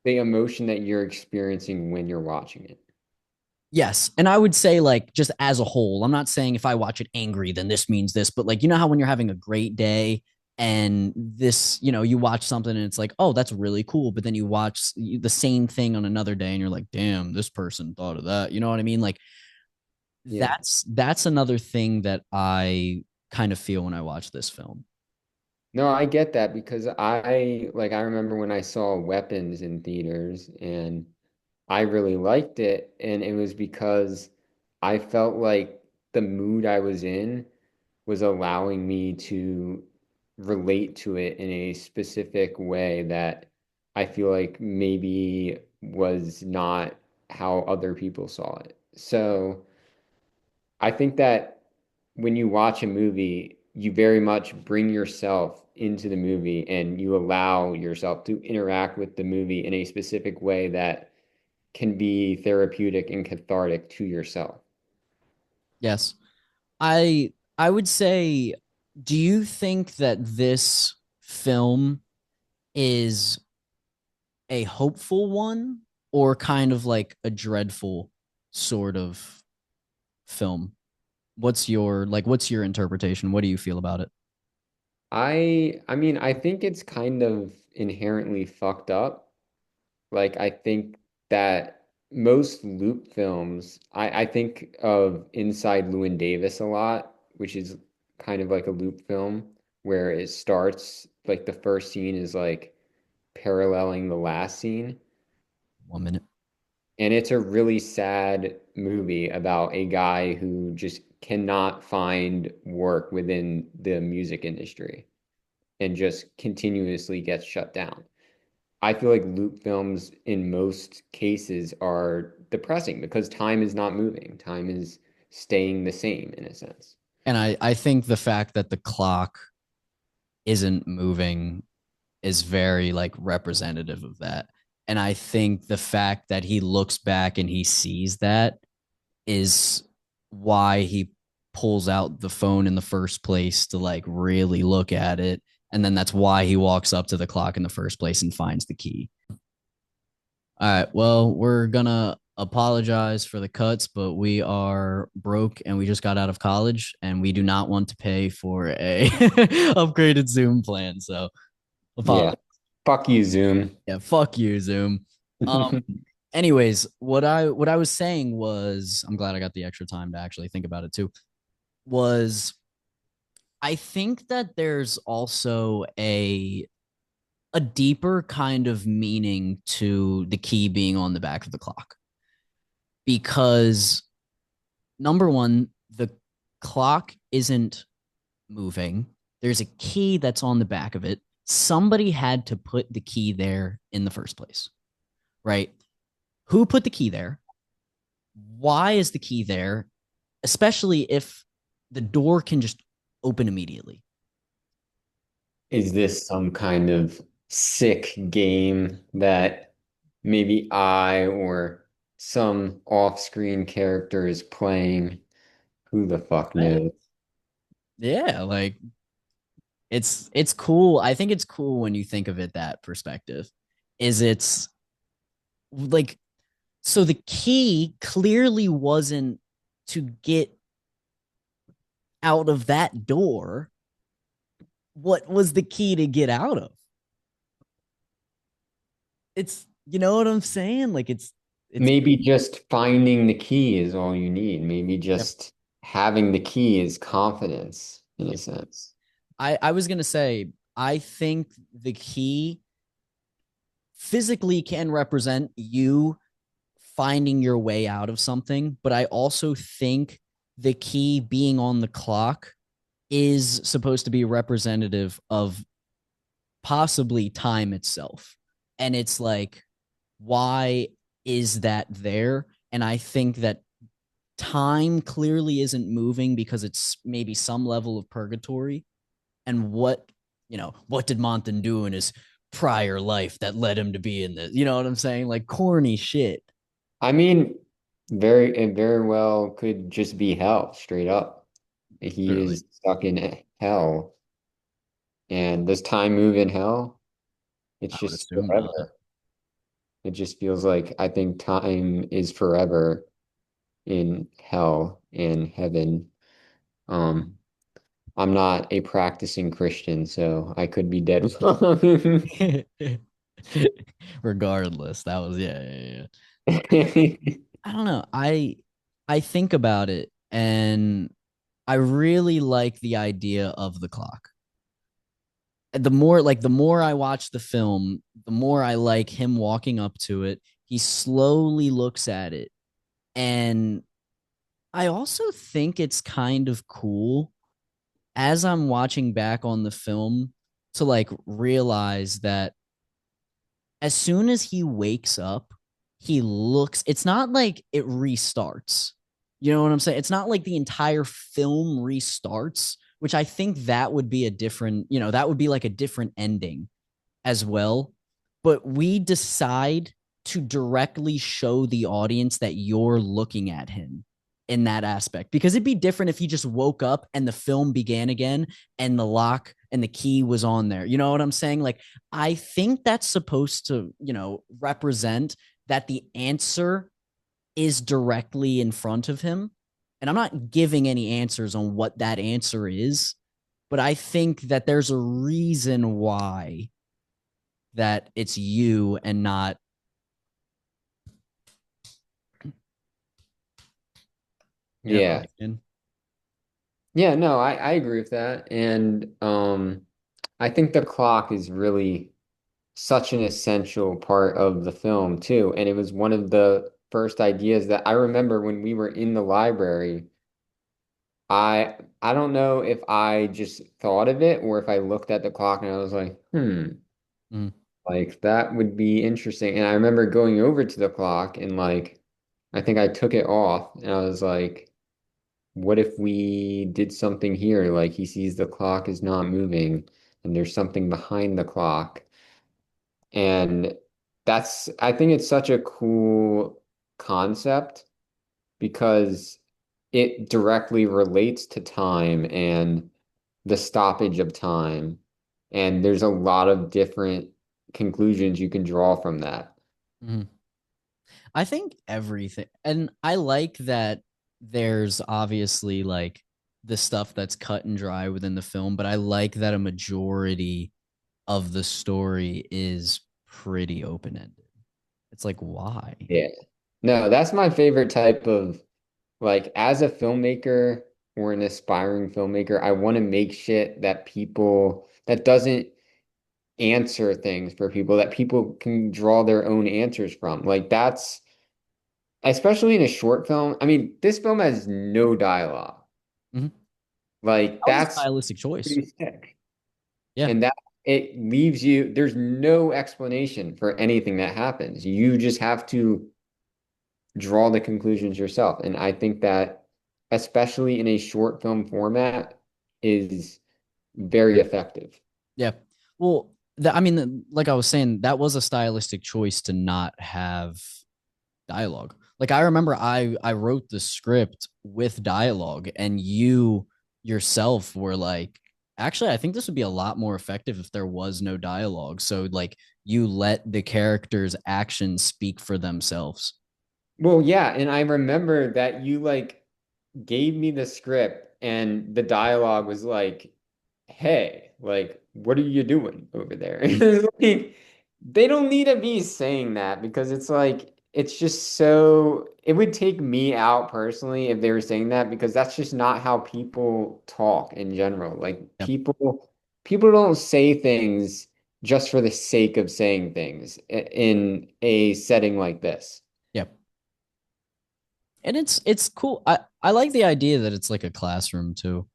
the emotion that you're experiencing when you're watching it. Yes, and I would say like just as a whole, I'm not saying if I watch it angry then this means this, but like you know how when you're having a great day and this, you know, you watch something and it's like, oh, that's really cool, but then you watch the same thing on another day and you're like, damn, this person thought of that. You know what I mean? Like Yeah. that's another thing that I kind of feel when I watch this film. No, I get that because I remember when I saw Weapons in theaters and I really liked it and it was because I felt like the mood I was in was allowing me to relate to it in a specific way that I feel like maybe was not how other people saw it. So I think that when you watch a movie, you very much bring yourself into the movie and you allow yourself to interact with the movie in a specific way that can be therapeutic and cathartic to yourself. Yes. I would say, do you think that this film is a hopeful one or kind of like a dreadful sort of film? What's your interpretation? What do you feel about it? I mean, I think it's kind of inherently fucked up. Like I think that most loop films, I think of Inside Llewyn Davis a lot, which is kind of like a loop film where it starts like the first scene is like paralleling the last scene. 1 minute. And it's a really sad movie about a guy who just cannot find work within the music industry and just continuously gets shut down. I feel like loop films in most cases are depressing because time is not moving. Time is staying the same in a sense. And I think the fact that the clock isn't moving is very like representative of that. And I think the fact that he looks back and he sees that is why he pulls out the phone in the first place to like really look at it. And then that's why he walks up to the clock in the first place and finds the key. All right. Well, we're gonna apologize for the cuts, but we are broke and we just got out of college and we do not want to pay for a upgraded Zoom plan. So Yeah. apologize. Fuck you, Zoom. Yeah, fuck you, Zoom. Um, anyways, what I was saying was I'm glad I got the extra time to actually think about it too. Was I think that there's also a a deeper kind of meaning to the key being on the back of the clock because number one, the clock isn't moving. There's a key that's on the back of it. Somebody had to put the key there in the first place, right? Who put the key there? Why is the key there? Especially if the door can just open immediately. Is this some kind of sick game that maybe I or some off-screen character is playing? Who the fuck knows? Yeah, like it's cool. I think it's cool when you think of it that perspective. Is it's like so the key clearly wasn't to get out of that door. What was the key to get out of? It's you know what I'm saying? Like it's Maybe just finding the key is all you need. Maybe yep, just having the key is confidence in a yep. sense. I was gonna say I think the key physically can represent you finding your way out of something, but I also think the key being on the clock is supposed to be representative of possibly time itself. And it's like, why is that there? And I think that time clearly isn't moving because it's maybe some level of purgatory. And what did Montan do in his prior life that led him to be in this? You know what I'm saying? Like corny shit. I mean, it very well could just be hell, straight up. He Literally. is stuck in hell. And does time move in hell? It's I would just assume not. forever. It just feels like I think time is forever in hell and heaven. Um, I'm not a practicing Christian, so I could be dead wrong. Regardless, that was yeah. I don't know. I think about it and I really like the idea of the clock. The more I watch the film, the more I like him walking up to it. He slowly looks at it. And I also think it's kind of cool as I'm watching back on the film to like realize that as soon as he wakes up, he looks, it's not like it restarts. You know what I'm saying? It's not like the entire film restarts, which I think that would be a different, that would be like a different ending as well. But we decide to directly show the audience that you're looking at him in that aspect because it'd be different if he just woke up and the film began again and the lock and the key was on there. You know what I'm saying? Like, I think that's supposed to, represent that the answer is directly in front of him. And I'm not giving any answers on what that answer is, but I think that there's a reason why that it's you and not you know what Yeah. I mean? Yeah, no, I agree with that. And I think the clock is really such an essential part of the film too. And it was one of the first ideas that I remember when we were in the library. I don't know if I just thought of it or if I looked at the clock and I was like, Mm. like that would be interesting. And I remember going over to the clock and like I think I took it off and I was like, what if we did something here? Like he sees the clock is not moving and there's something behind the clock. And I think it's such a cool concept because it directly relates to time and the stoppage of time. And there's a lot of different conclusions you can draw from that. Mm. I think everything, and I like that there's obviously like the stuff that's cut and dry within the film, but I like that a majority of the story is pretty open ended. It's like, why? Yeah. No, that's my favorite type of like as a filmmaker or an aspiring filmmaker, I want to make shit that people that doesn't answer things for people that people can draw their own answers from. Like that's especially in a short film. I mean, this film has no dialogue. Mhm. Like That was a that's stylistic choice. pretty sick. Yeah. And that it leaves you, there's no explanation for anything that happens. You just have to draw the conclusions yourself. And I think that, especially in a short film format, is very effective. Yeah. Well, I mean, like I was saying, that was a stylistic choice to not have dialogue. Like I remember I wrote the script with dialogue and you yourself were like, actually, I think this would be a lot more effective if there was no dialogue. So like you let the characters' actions speak for themselves. Well, yeah, and I remember that you like gave me the script and the dialogue was like, "Hey, like, what are you doing over there?" Mhm. It's like, they don't need to be saying that because it's like it's just so it would take me out personally if they were saying that because that's just not how people talk in general. Like Yep. people don't say things just for the sake of saying things in a setting like this. Yep. And it's cool. I like the idea that it's like a classroom too,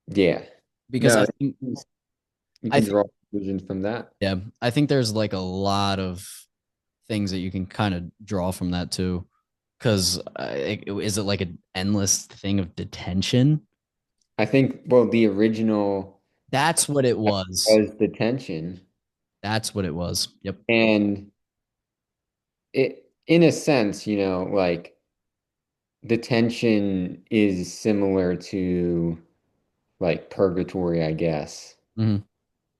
Yeah. because No, you I can think draw conclusions from that. yeah, I think there's like a lot of things that you can kind of draw from that too. Because is it like an endless thing of detention? I think, well, the original That's what it was. was the tension. That's what it was. Yep. And it, in a sense, like the tension is similar to like purgatory, I guess, Hmm.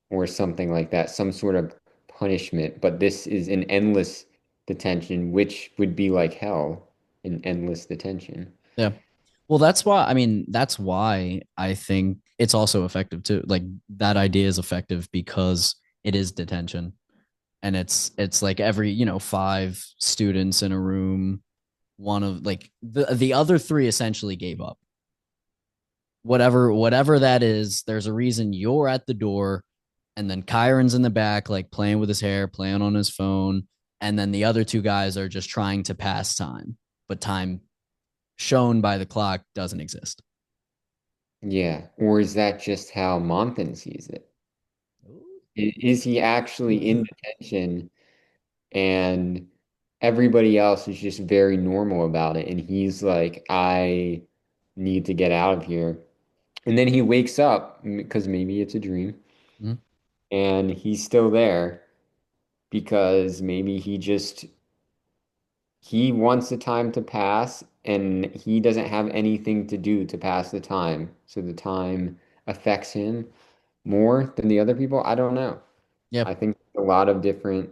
or something like that, some sort of punishment. But this is an endless detention, which would be like hell, an endless detention. Yeah. Well, that's why I think it's also effective too. Like that idea is effective because it is detention, and it's like every five students in a room. One of like the other three essentially gave up. Whatever that is, there's a reason you're at the door, and then Kyron's in the back, like playing with his hair, playing on his phone, and then the other two guys are just trying to pass time, but time shown by the clock doesn't exist. Yeah. Or is that just how Monthan sees it? Is he actually in detention and everybody else is just very normal about it? And he's like, I need to get out of here. And then he wakes up because maybe it's a dream Mhm. and he's still there because maybe he wants the time to pass and he doesn't have anything to do to pass the time. So the time affects him more than the other people. I don't know. I Yep. think a lot of different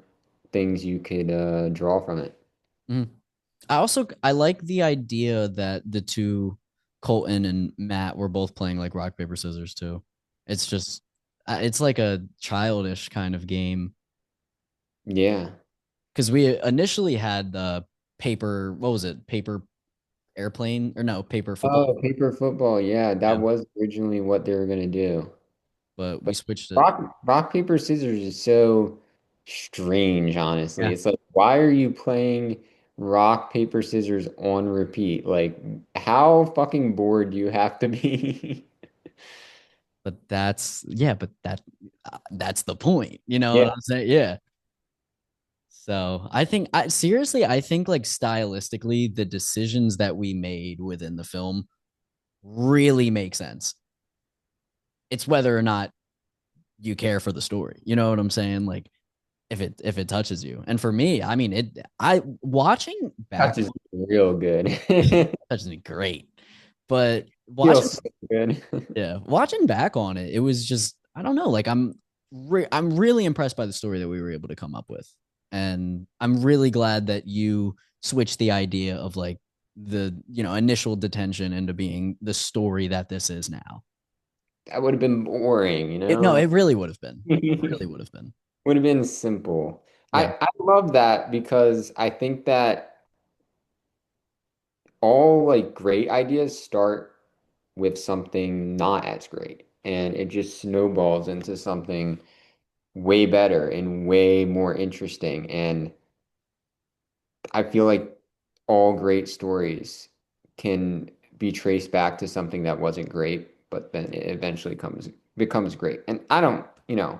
things you could draw from it. Mhm. I like the idea that the two Colton and Matt were both playing like rock paper scissors too. It's just it's like a childish kind of game Yeah. because we initially had the paper, what was it, paper airplane, or no, paper football. Oh, paper football. Yeah, Yeah, that was originally what they were gonna do. but we But switched it. rock, paper, scissors is so strange, honestly. Yeah, It's like, why are you playing rock, paper, scissors on repeat? Like, how fucking bored do you have to be? but that's the point, Yeah, what I'm saying? Yeah. So I seriously, I think like stylistically, the decisions that we made within the film really make sense. It's whether or not you care for the story. You know what I'm saying? Like if it touches you. And for me, I mean I watching back that's just real good. touches me great. But Feels so good. watching back on it, it was just I don't know, like I'm really impressed by the story that we were able to come up with. And I'm really glad that you switched the idea of like the initial detention into being the story that this is now. That would have been boring, No, it really would have been. Really would have been. Would have been simple. Yeah. I love that because I think that all like great ideas start with something not as great and it just snowballs into something way better and way more interesting. And I feel like all great stories can be traced back to something that wasn't great, but then it eventually comes becomes great. And I don't,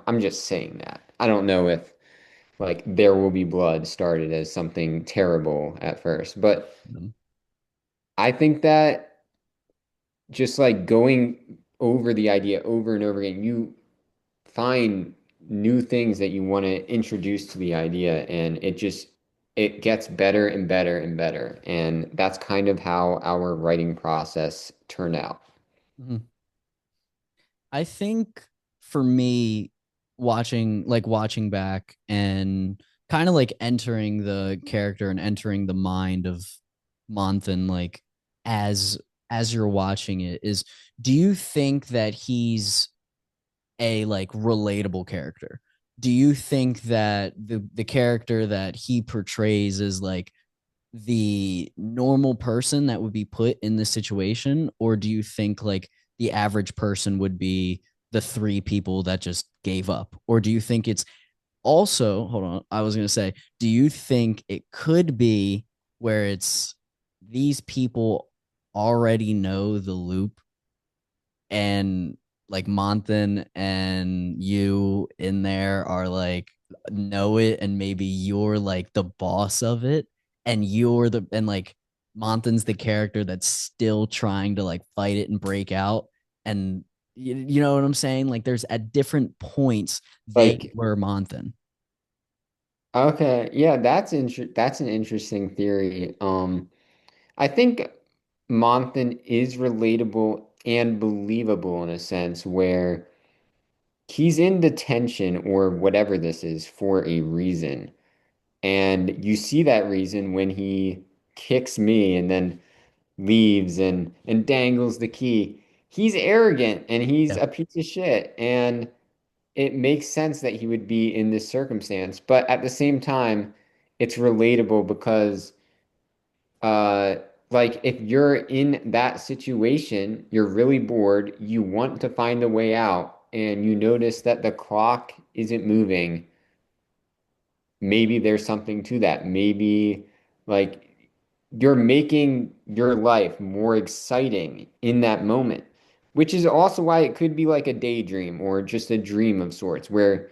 I'm just saying that. I don't know if like There Will Be Blood started as something terrible at first, but Mhm. I think that just like going over the idea over and over again, you find new things that you want to introduce to the idea, and it gets better and better and better. And that's kind of how our writing process turned out. Mhm. I think for me, watching back and kind of like entering the character and entering the mind of Monthan, like as as you're watching it, is do you think that he's a like relatable character? Do you think that the character that he portrays is like the normal person that would be put in this situation, or do you think like the average person would be the three people that just gave up, or do you think it's also, hold on, I was going to say, do you think it could be where it's these people already know the loop, and like Monthan and you in there are like know it, and maybe you're like the boss of it, and you're the and like Monthan's the character that's still trying to like fight it and break out, and you know what I'm saying? Like there's at different points they Like, were Monthan. okay, yeah, that's an interesting theory. I think Monthan is relatable and believable in a sense where he's in detention or whatever this is for a reason. And you see that reason when he kicks me and then leaves and dangles the key. He's arrogant and he's Yeah. a piece of shit. And it makes sense that he would be in this circumstance. But at the same time, it's relatable because uh like if you're in that situation, you're really bored, you want to find a way out, and you notice that the clock isn't moving. Maybe there's something to that. Maybe like you're making your life more exciting in that moment, which is also why it could be like a daydream or just a dream of sorts, where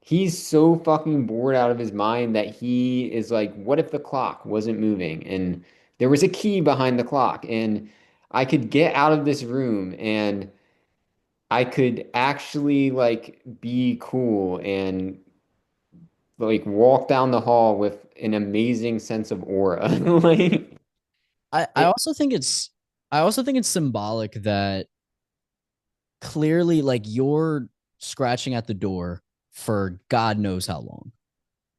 he's so fucking bored out of his mind that he is like, what if the clock wasn't moving and there was a key behind the clock and I could get out of this room and I could actually like be cool and like walk down the hall with an amazing sense of aura. Like I it, also think it's symbolic that clearly like you're scratching at the door for God knows how long.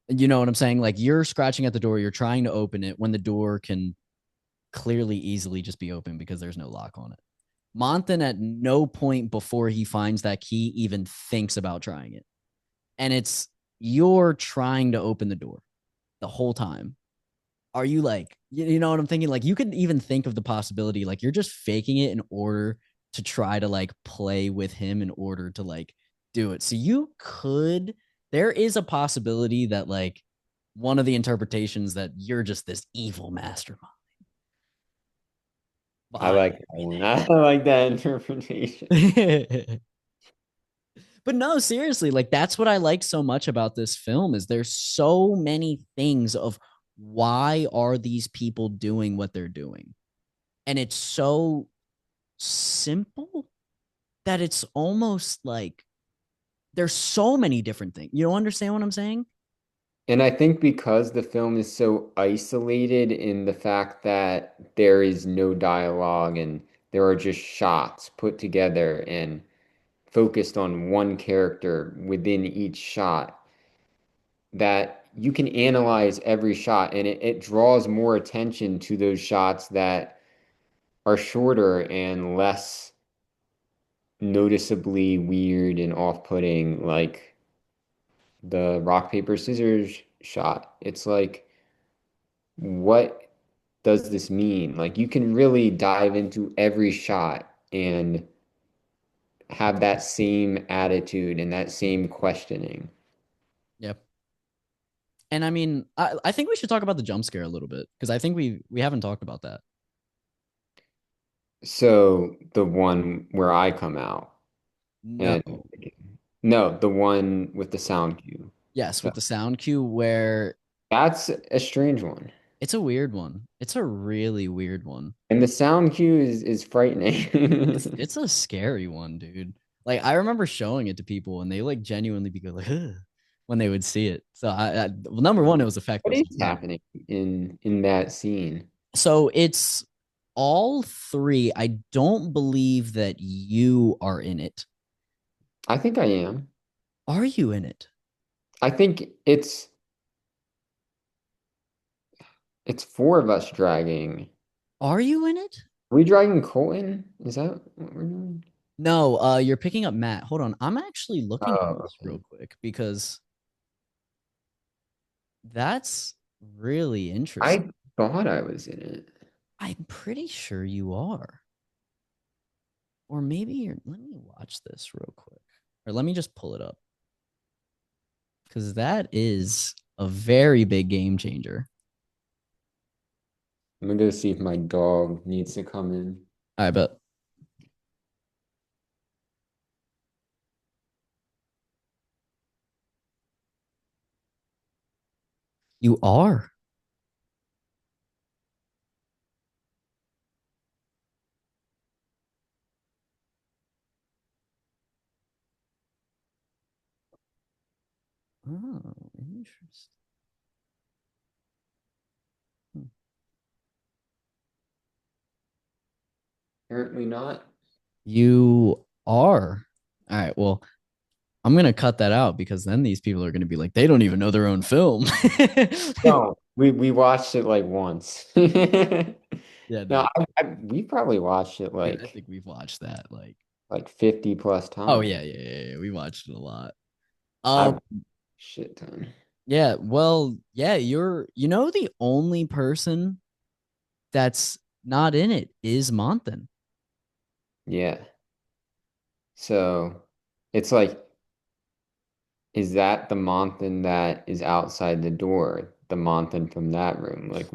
You know what I'm saying? Like you're scratching at the door, you're trying to open it when the door can clearly easily just be open because there's no lock on it. Monthan at no point before he finds that key even thinks about trying it. And it's you're trying to open the door the whole time. Are you like, you know what I'm thinking? Like you could even think of the possibility like you're just faking it in order to try to like play with him in order to like do it. So you could, there is a possibility that like one of the interpretations that you're just this evil mastermind I behind like that one. I like that interpretation. it. But no, seriously, like that's what I like so much about this film is there's so many things of why are these people doing what they're doing? And it's so simple that it's almost like there's so many different things. You don't understand what I'm saying? And I think because the film is so isolated in the fact that there is no dialogue and there are just shots put together and focused on one character within each shot, that you can analyze every shot and it draws more attention to those shots that are shorter and less noticeably weird and off-putting, like the rock, paper, scissors shot. It's like, what does this mean? Like, you can really dive into every shot and have that same attitude and that same questioning. Yep. And I mean, I think we should talk about the jump scare a little bit because I think we haven't talked about that. So the one where I come out No. and no, the one with the sound cue. Yes, So with the sound cue where that's a strange one. it's a weird one. It's a really weird one. And the sound cue is frightening. It's a scary one, dude. Like I remember showing it to people and they like genuinely be like "Ugh," when they would see it. So well, number one, it was What effective. is happening in that scene? So it's all three. I don't believe that you are in it. I think I am. Are you in it? I think it's four of us dragging. Are you in it? Are we dragging Colton? Is that what we're doing? No, you're picking up Matt. Hold on. I'm actually looking at Oh, this real okay. quick because that's really interesting. I thought I was in it. I'm pretty sure you are. Or maybe you're, let me watch this real quick. Or let me just pull it up because that is a very big game changer. I'm gonna go see if my dog needs to come in. I bet you are. Oh, interesting. Hmm. Apparently not. You are. All right. Well, I'm gonna cut that out because then these people are gonna be like, they don't even know their own film. No, we watched it like once. Yeah, No, no, we probably watched it dude, I think we've watched that. like 50 plus Oh times. yeah. We watched it a lot. I Um, shit ton. yeah. Well, yeah. The only person that's not in it is Monthan. Yeah. So it's like, is that the Monthan that is outside the door? The Monthan from that room? Like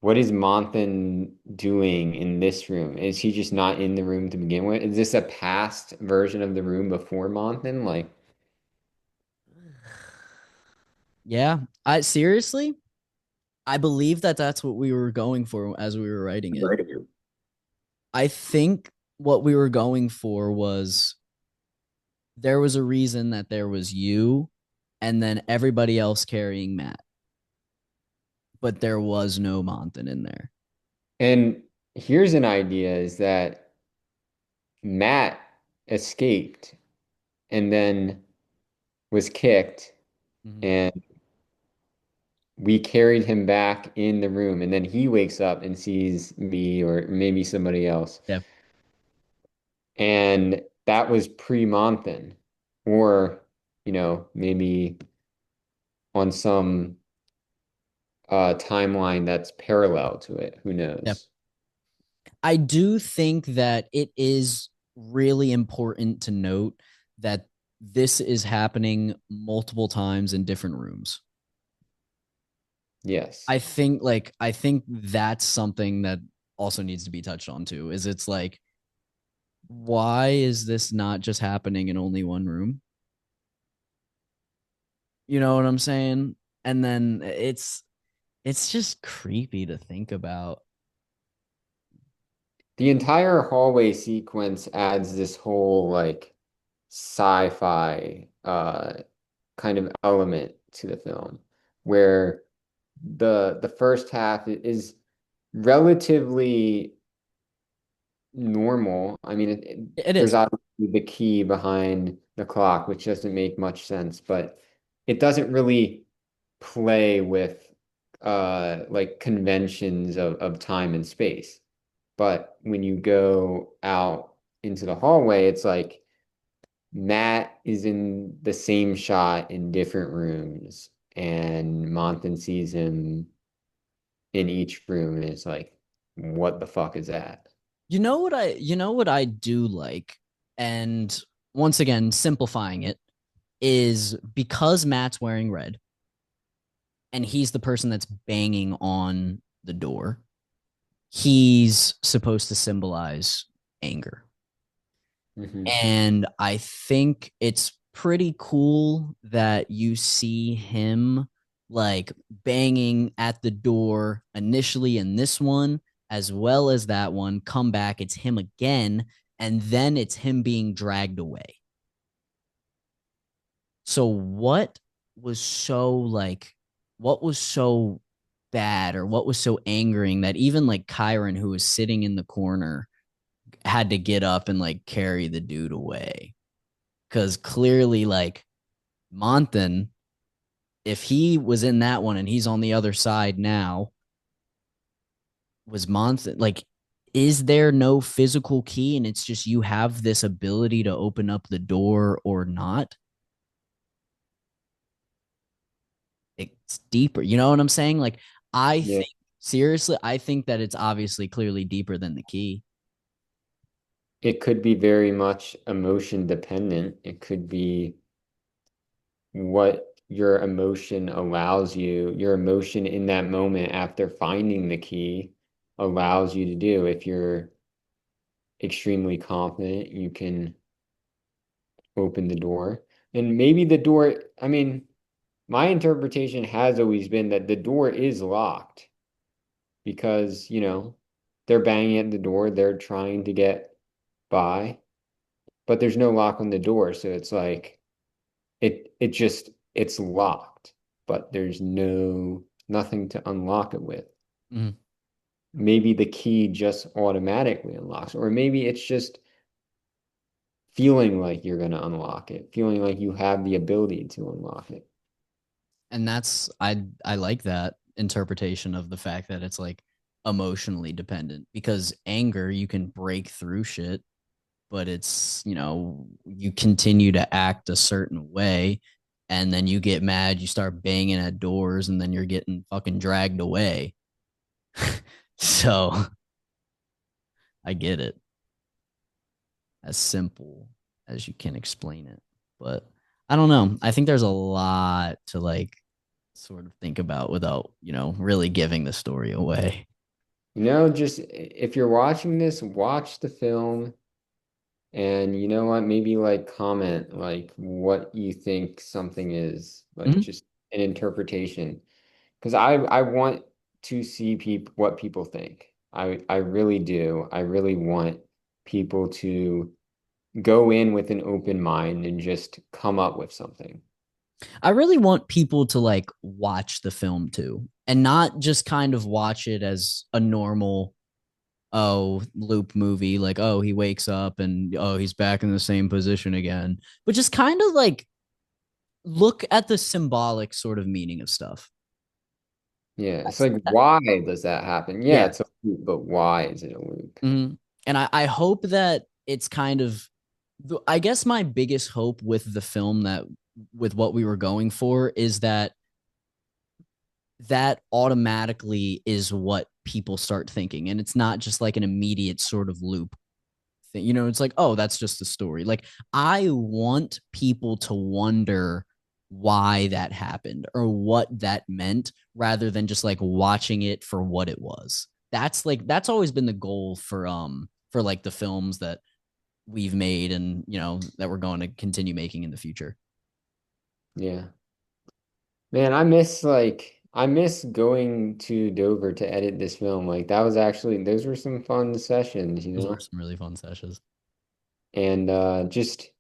what is Monthan doing in this room? Is he just not in the room to begin with? Is this a past version of the room before Monthan? Like Yeah. I seriously, I believe that that's what we were going for as we were writing it. I think what we were going for was there was a reason that there was you and then everybody else carrying Matt, but there was no Monthan in there. and here's an idea is that Matt escaped and then was kicked Mm-hmm. and we carried him back in the room and then he wakes up and sees me or maybe somebody else. Yeah. And that was pre-Monthan or maybe on some timeline that's parallel to it. Who Yeah. knows? I do think that it is really important to note that this is happening multiple times in different rooms. Yes. I think that's something that also needs to be touched on too. Is it's like why is this not just happening in only one room? You know what I'm saying? And then it's just creepy to think about. The entire hallway sequence adds this whole like sci-fi kind of element to the film where the first half is relatively normal. I mean, It there's is. obviously the key behind the clock, which doesn't make much sense, but it doesn't really play with like conventions of time and space. But when you go out into the hallway, it's like Matt is in the same shot in different rooms, and Monthan sees him in each room, and it's like, what the fuck is that? You know what I do like, and once again, simplifying it is because Matt's wearing red and he's the person that's banging on the door. He's supposed to symbolize anger. Hmm. And I think it's pretty cool that you see him like banging at the door initially in this one, as well as that one. Come back, it's him again, and then it's him being dragged away. So, was so like, what was so bad or what was so angering that even like Kyron, who was sitting in the corner, had to get up and like carry the dude away? Because clearly, like Monthan, if he was in that one and he's on the other side now, was Monthan like, is there no physical key and it's just you have this ability to open up the door or not? It's deeper. You know what I'm saying? Like, I Yeah, think, seriously, I think that it's obviously clearly deeper than the key. it could be very much emotion dependent. It could be what your emotion allows you, your emotion in that moment after finding the key allows you to do. If you're extremely confident, you can open the door. And maybe the door, I mean, my interpretation has always been that the door is locked because, they're banging at the door, they're trying to get by, but there's no lock on the door. So it's like it's locked, but there's nothing to unlock it with. Mm. Maybe the key just automatically unlocks, or maybe it's just feeling like you're going to unlock it, feeling like you have the ability to unlock it. And I like that interpretation of the fact that it's like emotionally dependent because anger you can break through shit, but it's, you continue to act a certain way and then you get mad, you start banging at doors and then you're getting fucking dragged away. So I get it, as simple as you can explain it. But I don't know. I think there's a lot to like sort of think about without, really giving the story away. Just if you're watching this, watch the film and you know what, maybe like comment like what you think something is, like Mhm. just an interpretation. Because I want to see people what people think. I really do. I really want people to go in with an open mind and just come up with something. I really want people to like watch the film too and not just kind of watch it as a normal loop movie like he wakes up and he's back in the same position again, but just kind of like look at the symbolic sort of meaning of stuff. Yeah, it's That's like why does that happen? Yeah, Yeah. it's a loop, but why is it a loop? Mhm. And I hope that it's kind of, I guess my biggest hope with the film, that with what we were going for, is that automatically is what people start thinking. And it's not just like an immediate sort of loop thing. It's like, oh, that's just a story. Like, I want people to wonder why that happened or what that meant rather than just like watching it for what it was. That's always been the goal for like the films that we've made and that we're going to continue making in the future. Yeah. Man, I miss going to Dover to edit this film. Like that was actually those were some fun sessions, you Those were know? some really fun sessions. And just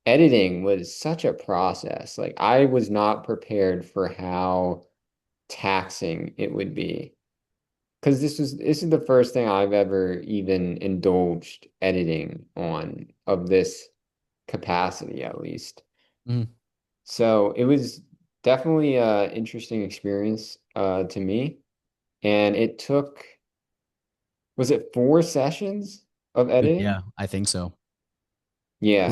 editing was such a process. Like I was not prepared for how taxing it would be. Because this is the first thing I've ever even indulged editing on of this capacity at least. Mm. So it was definitely a interesting experience to me. And it took, was it 4 sessions of editing? Yeah, I think so. Yeah.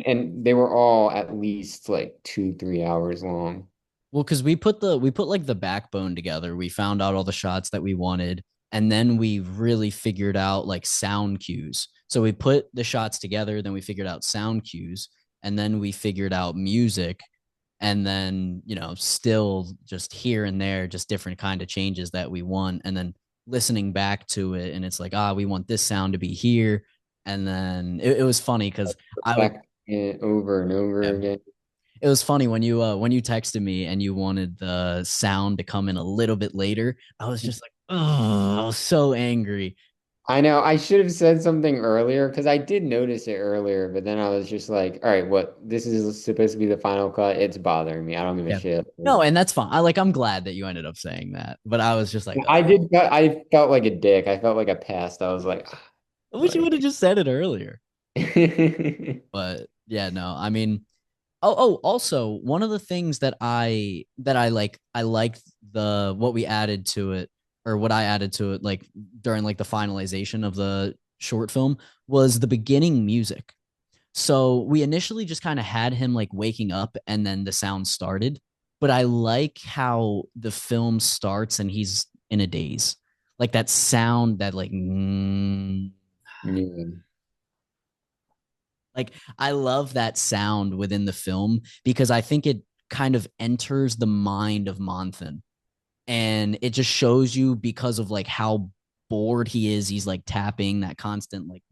And they were all at least like 2, 3 hours long. Well, because we put like the backbone together. We found out all the shots that we wanted. and then we really figured out like sound cues. So we put the shots together, then we figured out sound cues, and then we figured out music, and then still just here and there, just different kind of changes that we want, and then listening back to it, and it's like, we want this sound to be here, and then it was funny because I would. Back it over and over Yeah, again. it was funny when you texted me and you wanted the sound to come in a little bit later. I was just like, oh, so angry. I know I should have said something earlier because I did notice it earlier, but then I was just like, all right, what? This is supposed to be the final cut. It's bothering me. I don't give a Yeah. shit. No, and that's fine. I'm glad that you ended up saying that. But I was just like, I did. I felt like a dick. I felt like a pest. I was like, I wish you would like. have just said it earlier. But yeah, no. I mean, also one of the things that I like, I liked the what we added to it, or what I added to it, like during like the finalization of the short film, was the beginning music. So we initially just kind of had him like waking up and then the sound started. But I like how the film starts and he's in a daze. Like that sound that like Yeah. like I love that sound within the film because I think it kind of enters the mind of Monthan, and it just shows you because of like how bored he is. He's like tapping that constant, like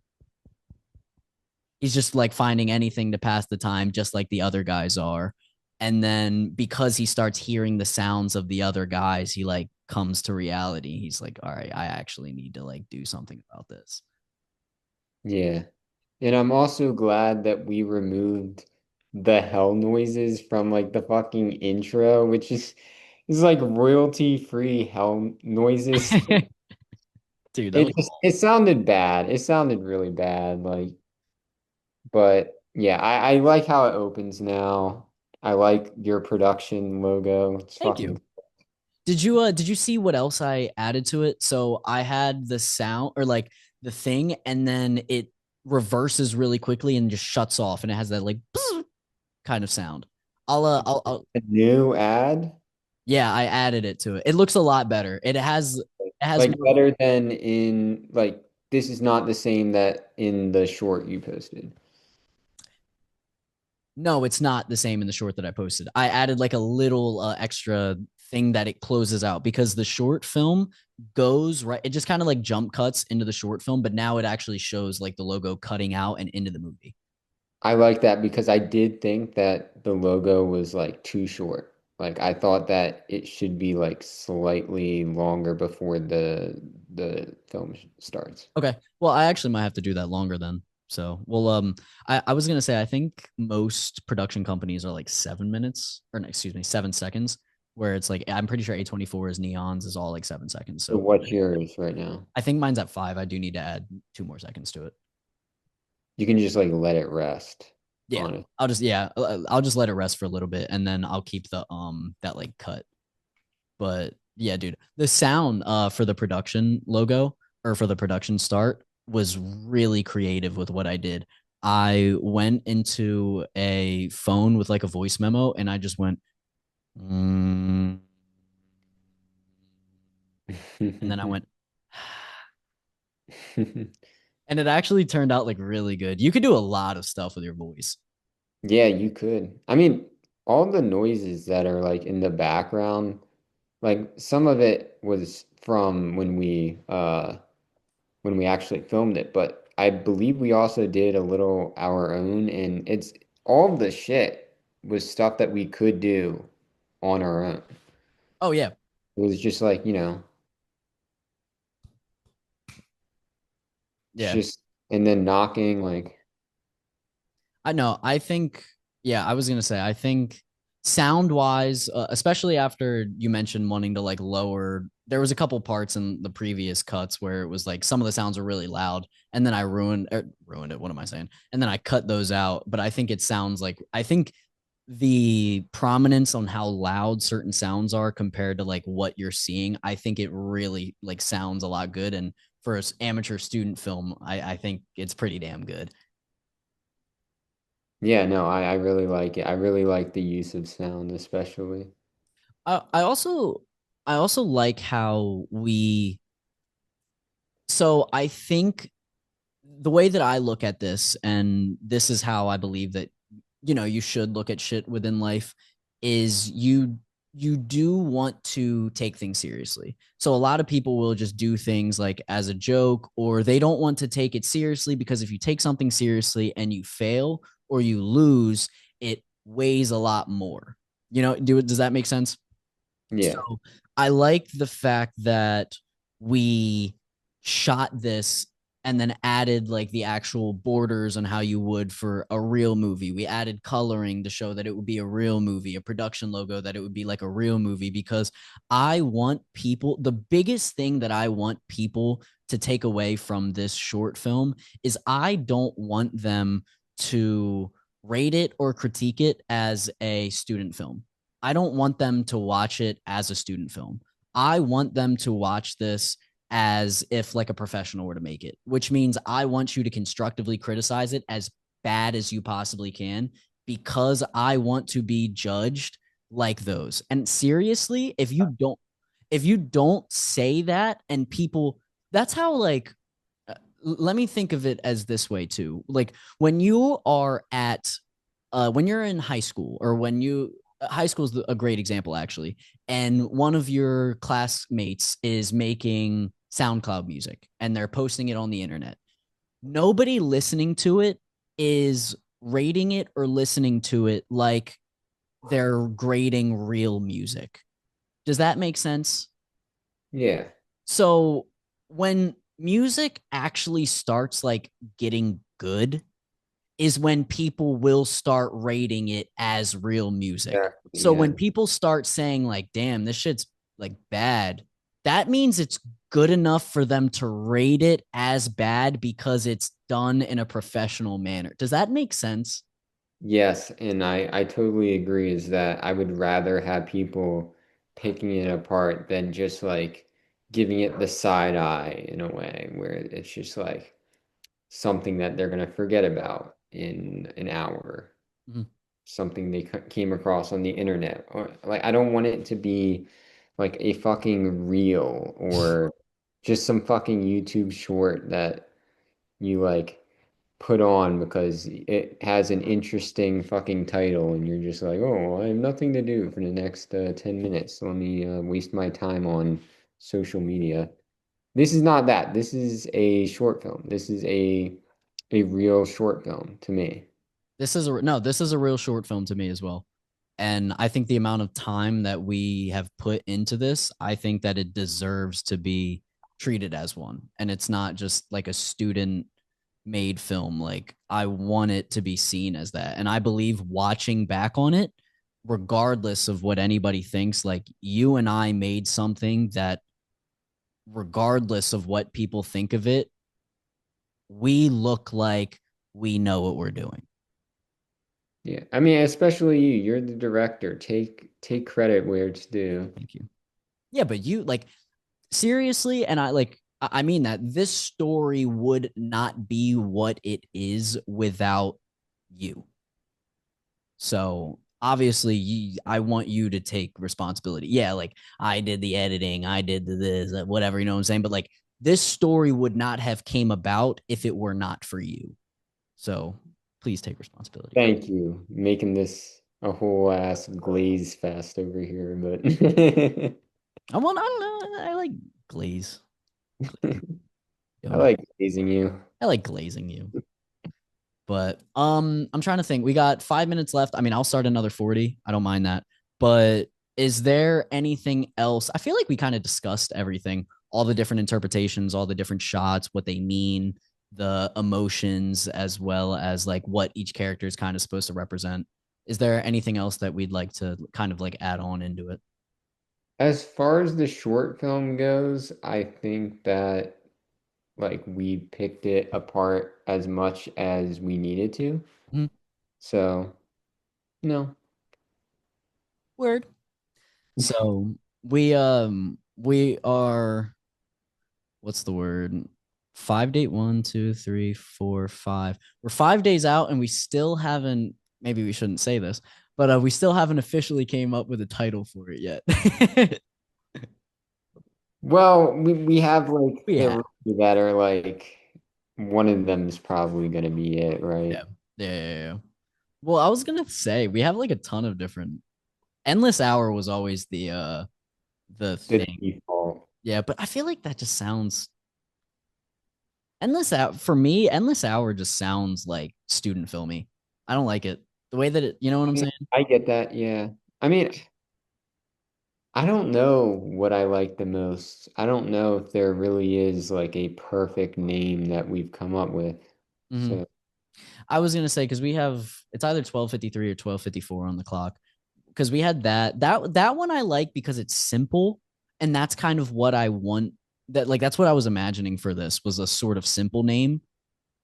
he's just like finding anything to pass the time, just like the other guys are. And then because he starts hearing the sounds of the other guys, he like comes to reality. He's like, all right, I actually need to like do something about this. Yeah. And I'm also glad that we removed the hell noises from like the fucking intro, which is like royalty free hell noises. Dude, that It was just it sounded bad. It sounded really bad. Like, but yeah, I like how it opens now. I like your production logo. It's thank you. fucking Did you see what else I added to it? So I had the sound, or like the thing, and then it reverses really quickly and just shuts off, and it has that like kind of sound. I'll a new ad. yeah, I added it to it. It looks a lot better. It has Like more. better than in like this is not the same that in the short you posted. No, it's not the same in the short that I posted. I added like a little extra thing that it closes out, because the short film goes right. It just kind of like jump cuts into the short film, but now it actually shows like the logo cutting out and into the movie. I like that because I did think that the logo was like too short. Like I thought that it should be like slightly longer before the film starts. Okay. Well, I actually might have to do that longer then. So, well, I was gonna say I think most production companies are like 7 minutes, or no, excuse me, 7 seconds. Where it's like I'm pretty sure A24 is Neons is all like 7 seconds. So So what's yours right now? I think mine's at 5. I do need to add 2 more seconds to it. You can just like let it rest Yeah, on it. I'll just let it rest for a little bit, and then I'll keep the that like cut. But yeah, dude, the sound for the production logo, or for the production start, was really creative with what I did. I went into a phone with like a voice memo, and I just went, and then I went, and it actually turned out like really good. You could do a lot of stuff with your voice. Yeah, you could. I mean, all the noises that are like in the background, like some of it was from when we actually filmed it, but I believe we also did a little our own, and it's all of the shit was stuff that we could do on our own. Oh yeah, It was just like, yeah. just and then knocking like I know. I think, yeah, I was gonna say, I think sound wise, especially after you mentioned wanting to like lower, there was a couple parts in the previous cuts where it was like some of the sounds were really loud, and then I ruined it. What am I saying? And then I cut those out. But I think it sounds like, I think the prominence on how loud certain sounds are compared to like what you're seeing, I think it really like sounds a lot good. And for an amateur student film, I think it's pretty damn good. yeah, no, I really like it. I really like the use of sound, especially. I also like how we So I think the way that I look at this, and this is how I believe that you should look at shit within life, is you do want to take things seriously. So a lot of people will just do things like as a joke, or they don't want to take it seriously because if you take something seriously and you fail or you lose, it weighs a lot more. Does that make sense? Yeah. So I like the fact that we shot this and then added like the actual borders on how you would for a real movie. We added coloring to show that it would be a real movie, a production logo that it would be like a real movie, because I want people, the biggest thing that I want people to take away from this short film is I don't want them to rate it or critique it as a student film. I don't want them to watch it as a student film. I want them to watch this as if like a professional were to make it, which means I want you to constructively criticize it as bad as you possibly can, because I want to be judged like those. And seriously, if you don't say that, and people, that's how like let me think of it as this way too. Like when you are at when you're in high school, or when you high school is a great example actually, and one of your classmates is making SoundCloud music and they're posting it on the internet. Nobody listening to it is rating it or listening to it like they're grading real music. Does that make sense? Yeah. So when music actually starts like getting good is when people will start rating it as real music. Exactly. So Yeah. when people start saying like, "Damn, this shit's like bad," that means it's good enough for them to rate it as bad because it's done in a professional manner. Does that make sense? Yes, and I totally agree is that I would rather have people picking it apart than just like giving it the side eye in a way where it's just like something that they're gonna forget about in an hour, Mhm. something they came across on the internet. Or like I don't want it to be like a fucking reel or just some fucking YouTube short that you like put on because it has an interesting fucking title and you're just like, oh, well, I have nothing to do for the next 10 minutes. So let me waste my time on social media. This is not that. This is a short film. This is a real short film to me. This is a real short film to me as well. And I think the amount of time that we have put into this, I think that it deserves to be treated as one. And it's not just like a student made film. Like I want it to be seen as that. And I believe watching back on it, regardless of what anybody thinks, like you and I made something that, regardless of what people think of it, we look like we know what we're doing. Yeah. I mean, especially you. You're the director. Take credit where it's due. Thank you. Yeah, but you like seriously, and I mean that this story would not be what it is without you. So obviously, I want you to take responsibility. Yeah, like I did the editing, I did this, whatever, you know what I'm saying. But like this story would not have came about if it were not for you. So please take responsibility for Thank you. Making this a whole ass glaze fest over here, but it. I don't know. I like glaze, glazing. I Yo, like glazing you. I like glazing you. But I'm trying to think. We got 5 minutes left. I mean, I'll start another 40. I don't mind that. But is there anything else? I feel like we kind of discussed everything, all the different interpretations, all the different shots, what they mean, the emotions, as well as like what each character is kind of supposed to represent. Is there anything else that we'd like to kind of like add on into it? As far as the short film goes, I think that like we picked it apart as much as we needed to. Mm-hmm. So, no. Word. So we are, what's the word? 5 date 1, 2, 3, 4, 5. We're 5 days out and we still haven't, maybe we shouldn't say this, but we still haven't officially came up with a title for it yet. Well, we have like We have. three that are like one of them is probably gonna be it, Yeah. right? Yeah. Well, I was gonna say we have like a ton of different. Endless Hour was always the The thing. default. Yeah, but I feel like that just sounds Endless Hour for me. Endless Hour just sounds like student filmy. I don't like it. The way that it, you know what I'm saying? I get that, yeah. I mean, I don't know what I like the most. I don't know if there really is like a perfect name that we've come up with. Hmm. So, I was gonna say because we have it's either 12:53 or 12:54 on the clock. Because we had that one I like because it's simple and that's kind of what I want. That like that's what I was imagining for this was a sort of simple name.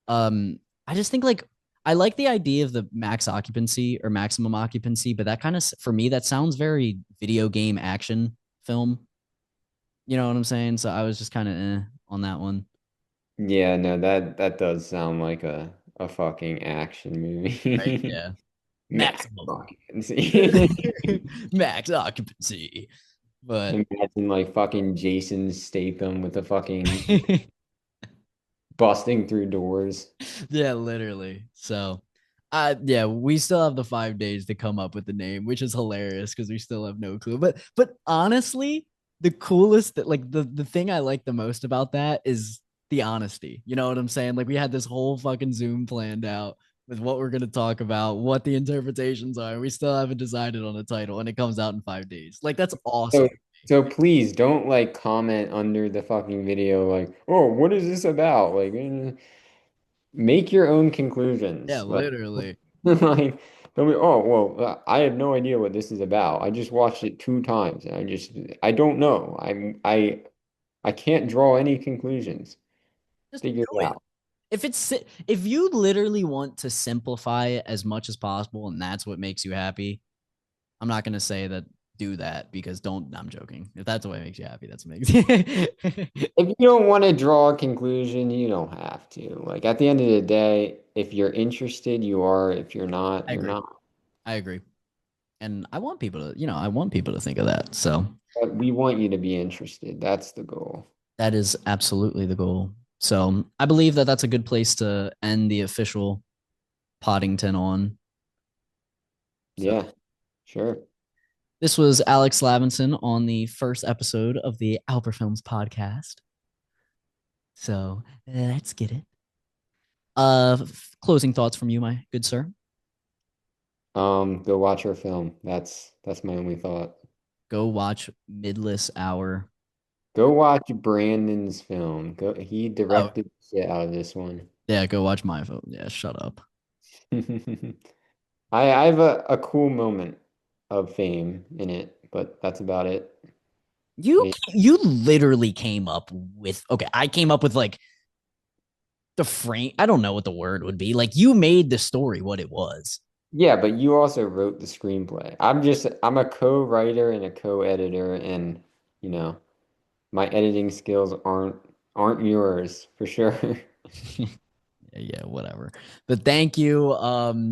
I just think like I like the idea of the max occupancy or maximum occupancy, but that kind of for me that sounds very video game action film. You know what I'm saying? So I was just kind of on that one. yeah, no, that does sound like a fucking action Right? movie. Yeah. Max Maximum occupancy. max occupancy. But Imagine like fucking Jason Statham with a fucking busting through doors. yeah, literally. So, yeah, we still have the 5 days to come up with the name, which is hilarious because we still have no clue. But honestly, the coolest that like the thing I like the most about that is the honesty. You know what I'm saying? Like we had this whole fucking Zoom planned out with what we're gonna talk about, what the interpretations are. We still haven't decided on a title, and it comes out in 5 days. Like that's So awesome. so please don't like comment under the fucking video like, "Oh, what is this about?" Like make your own Yeah, conclusions. Like literally. like don't be, "Oh, well, I have no idea what this is about. I just watched it two times and I don't know. I can't draw any conclusions. Just Figure do it it. out." If you literally want to simplify it as much as possible and that's what makes you happy, I'm not gonna say that do that because don't I'm joking. If that's what makes you happy, that's amazing. If you don't want to draw a conclusion, you don't have to. Like at the end of the day, if you're interested, you are. If you're not, I you're agree. not. I agree. And I want people to, I want people to think of that. So But we want you to be interested. That's the goal. that is absolutely the goal. So I believe that that's a good place to end the official Poddington on. So Yeah, sure. this was Alex Lavinson on the first episode of the Alper Films podcast. So let's get it. Closing thoughts from you, my good sir. Go watch our film. That's my only thought. Go watch Midless Hour. Go watch Brandon's film. Go, he Oh, directed the shit out of this one. yeah, go watch my phone. Yeah, shut up. I have a cool moment of fame in it, but that's about it. You Eh, you literally came up with okay. I came up with like the frame. I don't know what the word would be. Like you made the story what it was. Yeah, but you also wrote the screenplay. I'm a co-writer and a co-editor, and you know, my editing skills aren't yours for sure. Yeah, whatever. But thank you.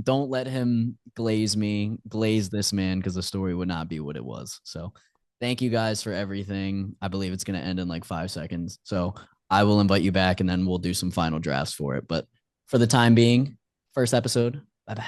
Don't let him glaze this man, because the story would not be what it was. So thank you guys for everything. I believe it's gonna end in like 5 seconds. So I will invite you back and then we'll do some final drafts for it. But for the time being, first episode. Bye bye.